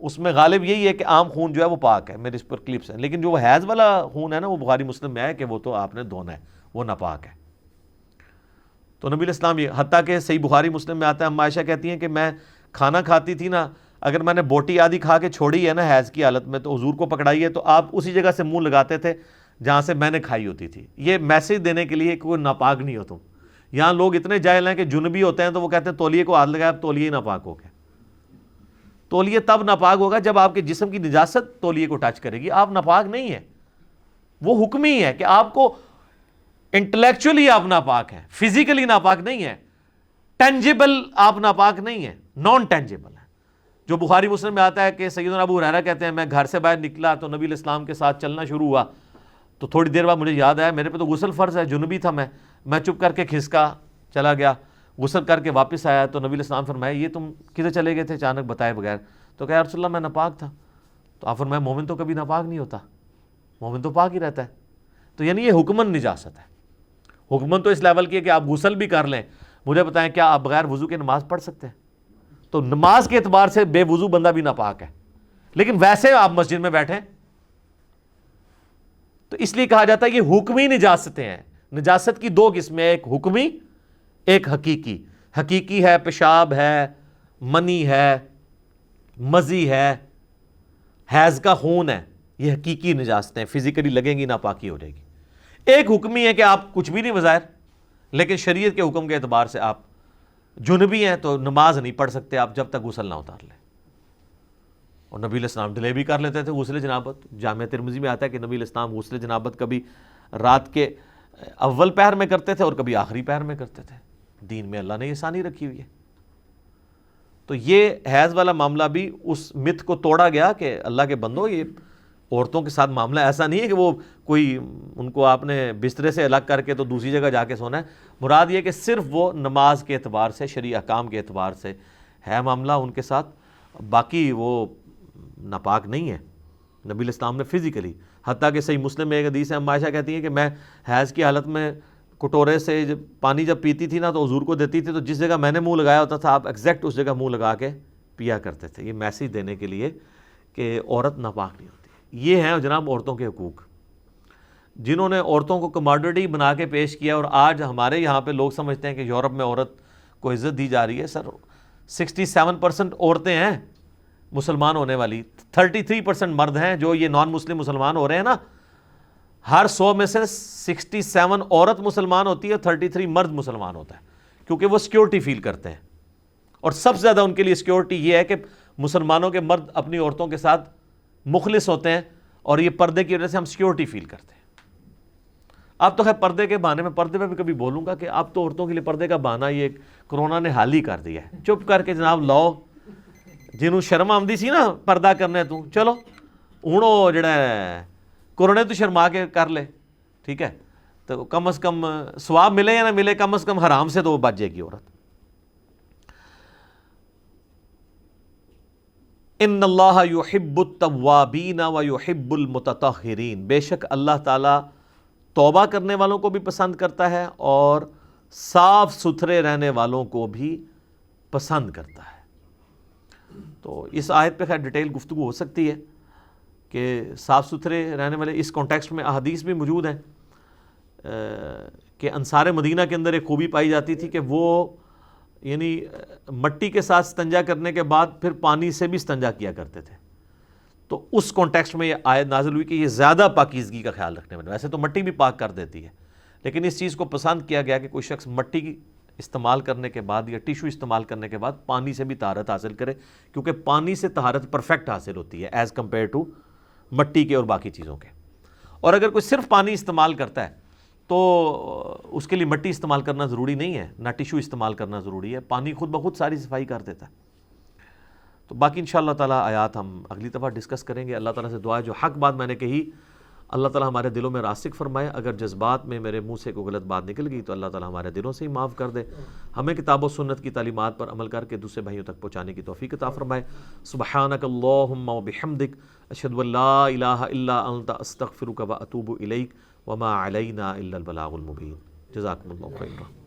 اس میں غالب یہی ہے کہ عام خون جو ہے وہ پاک ہے، میرے اس پر کلپس ہیں، لیکن جو وہ حیض والا خون ہے نا وہ بخاری مسلم میں ہے کہ وہ تو آپ نے دھونا ہے، وہ ناپاک ہے۔ تو نبی علیہ السلام یہ، حتیٰ کہ صحیح بخاری مسلم میں آتا ہے، ام عائشہ کہتی ہیں کہ میں کھانا کھاتی تھی نا، اگر میں نے بوٹی آدھی کھا کے چھوڑی ہے نا حیض کی حالت میں تو حضور کو پکڑائی ہے تو آپ اسی جگہ سے منہ لگاتے تھے جہاں سے میں نے کھائی ہوتی تھی۔ یہ میسج دینے کے لیے کہ کوئی ناپاک نہیں ہو تم۔ یہاں لوگ اتنے جاہل ہیں کہ جنبی ہوتے ہیں تو وہ کہتے ہیں تولیے کو ہاتھ لگایا اب تولیے ہی ناپاک ہو گیا۔ تولیے تب ناپاک ہوگا جب آپ کے جسم کی نجاست تولیے کو ٹچ کرے گی، آپ ناپاک نہیں ہیں، وہ حکمی ہے کہ آپ کو انٹلیکچولی آپ ناپاک ہیں، فزیکلی ناپاک نہیں ہے، ٹینجیبل آپ ناپاک نہیں ہیں، نان ٹینجیبل ہے۔ جو بخاری مسلم میں آتا ہے کہ سیدنا ابو ہریرہ کہتے ہیں میں گھر سے باہر نکلا تو نبی علیہ السلام کے ساتھ چلنا شروع ہوا، تو تھوڑی دیر بعد مجھے یاد آیا میرے پہ تو غسل فرض ہے، جنوبی تھا میں چپ کر کے کھسکا چلا گیا، غسل کر کے واپس آیا تو نبی علیہ السلام فرمایا یہ تم کدھر چلے گئے تھے اچانک بتائے بغیر؟ تو کہا یا رسول اللہ میں ناپاک تھا۔ تو آپ فرمایا مومن تو کبھی ناپاک نہیں ہوتا، مومن تو پاک ہی رہتا ہے۔ تو یعنی یہ حکمن نجاست ہے، حکمن تو اس لیول کی ہے کہ آپ غسل بھی کر لیں، مجھے بتائیں کیا آپ بغیر وضو کے نماز پڑھ سکتے ہیں؟ تو نماز کے اعتبار سے بے وضو بندہ بھی ناپاک ہے، لیکن ویسے آپ مسجد میں بیٹھیں تو اس لیے کہا جاتا ہے یہ حکمی نجاستیں ہیں۔ نجاست کی 2 قسمیں، ایک حکمی ایک حقیقی۔ حقیقی ہے پیشاب ہے، منی ہے، مزی ہے، حیض کا خون ہے، یہ حقیقی نجاستیں، فزیکلی لگیں گی ناپاکی ہو جائے گی۔ ایک حکمی ہے کہ آپ کچھ بھی نہیں بظاہر، لیکن شریعت کے حکم کے اعتبار سے آپ جنبی ہیں تو نماز نہیں پڑھ سکتے آپ جب تک غسل نہ اتار لیں۔ اور نبی علیہ السلام ڈیلے بھی کر لیتے تھے غسل جنابت۔ جامع ترمذی میں آتا ہے کہ نبی علیہ السلام غسل جنابت کبھی رات کے اول پہر میں کرتے تھے اور کبھی آخری پہر میں کرتے تھے۔ دین میں اللہ نے یہ آسانی رکھی ہوئی ہے۔ تو یہ حیض والا معاملہ بھی اس مت کو توڑا گیا کہ اللہ کے بندو یہ عورتوں کے ساتھ معاملہ ایسا نہیں ہے کہ وہ کوئی ان کو آپ نے بسترے سے الگ کر کے تو دوسری جگہ جا کے سونا ہے. مراد یہ کہ صرف وہ نماز کے اعتبار سے، شرعی احکام کے اعتبار سے ہے معاملہ ان کے ساتھ، باقی وہ ناپاک نہیں ہے. نبی علیہ السلام نے فزیکلی، حتیٰ کہ صحیح مسلم میں ایک حدیث ہے، عائشہ کہتی ہیں کہ میں حیض کی حالت میں کٹورے سے پانی جب پیتی تھی نا تو حضور کو دیتی تھی، تو جس جگہ میں نے منہ لگایا ہوتا تھا آپ ایگزیکٹ اس جگہ منہ لگا کے پیا کرتے تھے. یہ میسیج دینے کے لیے کہ عورت ناپاک نہیں ہوتی. یہ ہیں جناب عورتوں کے حقوق، جنہوں نے عورتوں کو کماڈیٹی بنا کے پیش کیا. اور آج ہمارے یہاں پہ لوگ سمجھتے ہیں کہ یورپ میں عورت کو عزت دی جا رہی ہے. سر 67% عورتیں ہیں مسلمان ہونے والی، 33% مرد ہیں جو یہ نان مسلم مسلمان ہو رہے ہیں نا. ہر 100 میں سے 67 عورت مسلمان ہوتی ہے، 33 مرد مسلمان ہوتا ہے، کیونکہ وہ سیکیورٹی فیل کرتے ہیں. اور سب سے زیادہ ان کے لیے سیکیورٹی یہ ہے کہ مسلمانوں کے مرد اپنی عورتوں کے ساتھ مخلص ہوتے ہیں، اور یہ پردے کی وجہ سے ہم سیکیورٹی فیل کرتے ہیں. اب تو خیر پردے کے بہانے میں، پردے پہ بھی کبھی بولوں گا کہ اب تو عورتوں کے لیے پردے کا بہانہ یہ کرونا نے حال ہی کر دیا ہے. چپ کر کے جناب لاؤ، جنہوں شرم آمدی سی نا پردہ کرنے تو چلو ہوں وہ جڑا ہے کورونے تو شرما کے کر لے، ٹھیک ہے، تو کم از کم ثواب ملے یا نہ ملے، کم از کم حرام سے تو وہ بچ جائے گی عورت. ان اللہ یحب التوابین ویحب المتطہرین، بے شک اللہ تعالیٰ توبہ کرنے والوں کو بھی پسند کرتا ہے اور صاف ستھرے رہنے والوں کو بھی پسند کرتا ہے. تو اس آیت پہ خیر ڈیٹیل گفتگو ہو سکتی ہے کہ صاف ستھرے رہنے والے، اس کانٹیکسٹ میں احادیث بھی موجود ہیں کہ انصار مدینہ کے اندر ایک خوبی پائی جاتی تھی کہ وہ یعنی مٹی کے ساتھ استنجا کرنے کے بعد پھر پانی سے بھی استنجا کیا کرتے تھے. تو اس کانٹیکسٹ میں یہ آیت نازل ہوئی کہ یہ زیادہ پاکیزگی کا خیال رکھنے والے، ویسے تو مٹی بھی پاک کر دیتی ہے، لیکن اس چیز کو پسند کیا گیا کہ کوئی شخص مٹی کی استعمال کرنے کے بعد یا ٹیشو استعمال کرنے کے بعد پانی سے بھی طہارت حاصل کرے، کیونکہ پانی سے طہارت پرفیکٹ حاصل ہوتی ہے ایز کمپیئر ٹو مٹی کے اور باقی چیزوں کے. اور اگر کوئی صرف پانی استعمال کرتا ہے تو اس کے لیے مٹی استعمال کرنا ضروری نہیں ہے، نہ ٹیشو استعمال کرنا ضروری ہے، پانی خود بخود ساری صفائی کر دیتا ہے. تو باقی انشاءاللہ تعالیٰ آیات ہم اگلی دفعہ ڈسکس کریں گے. اللہ تعالیٰ سے دعا ہے جو حق بات میں نے کہی اللہ تعالیٰ ہمارے دلوں میں راسخ فرمائے. اگر جذبات میں میرے منہ سے کوئی غلط بات نکل گئی تو اللہ تعالیٰ ہمارے دلوں سے ہی معاف کر دے. ہمیں کتاب و سنت کی تعلیمات پر عمل کر کے دوسرے بھائیوں تک پہنچانے کی توفیق عطا فرمائے. سبحانک اللہم و بحمدک، اشہد ان لا الہ الا انت، استغفرک و اتوب الیک، وما علینا الا البلاغ المبین. جزاکم اللہ خیرا.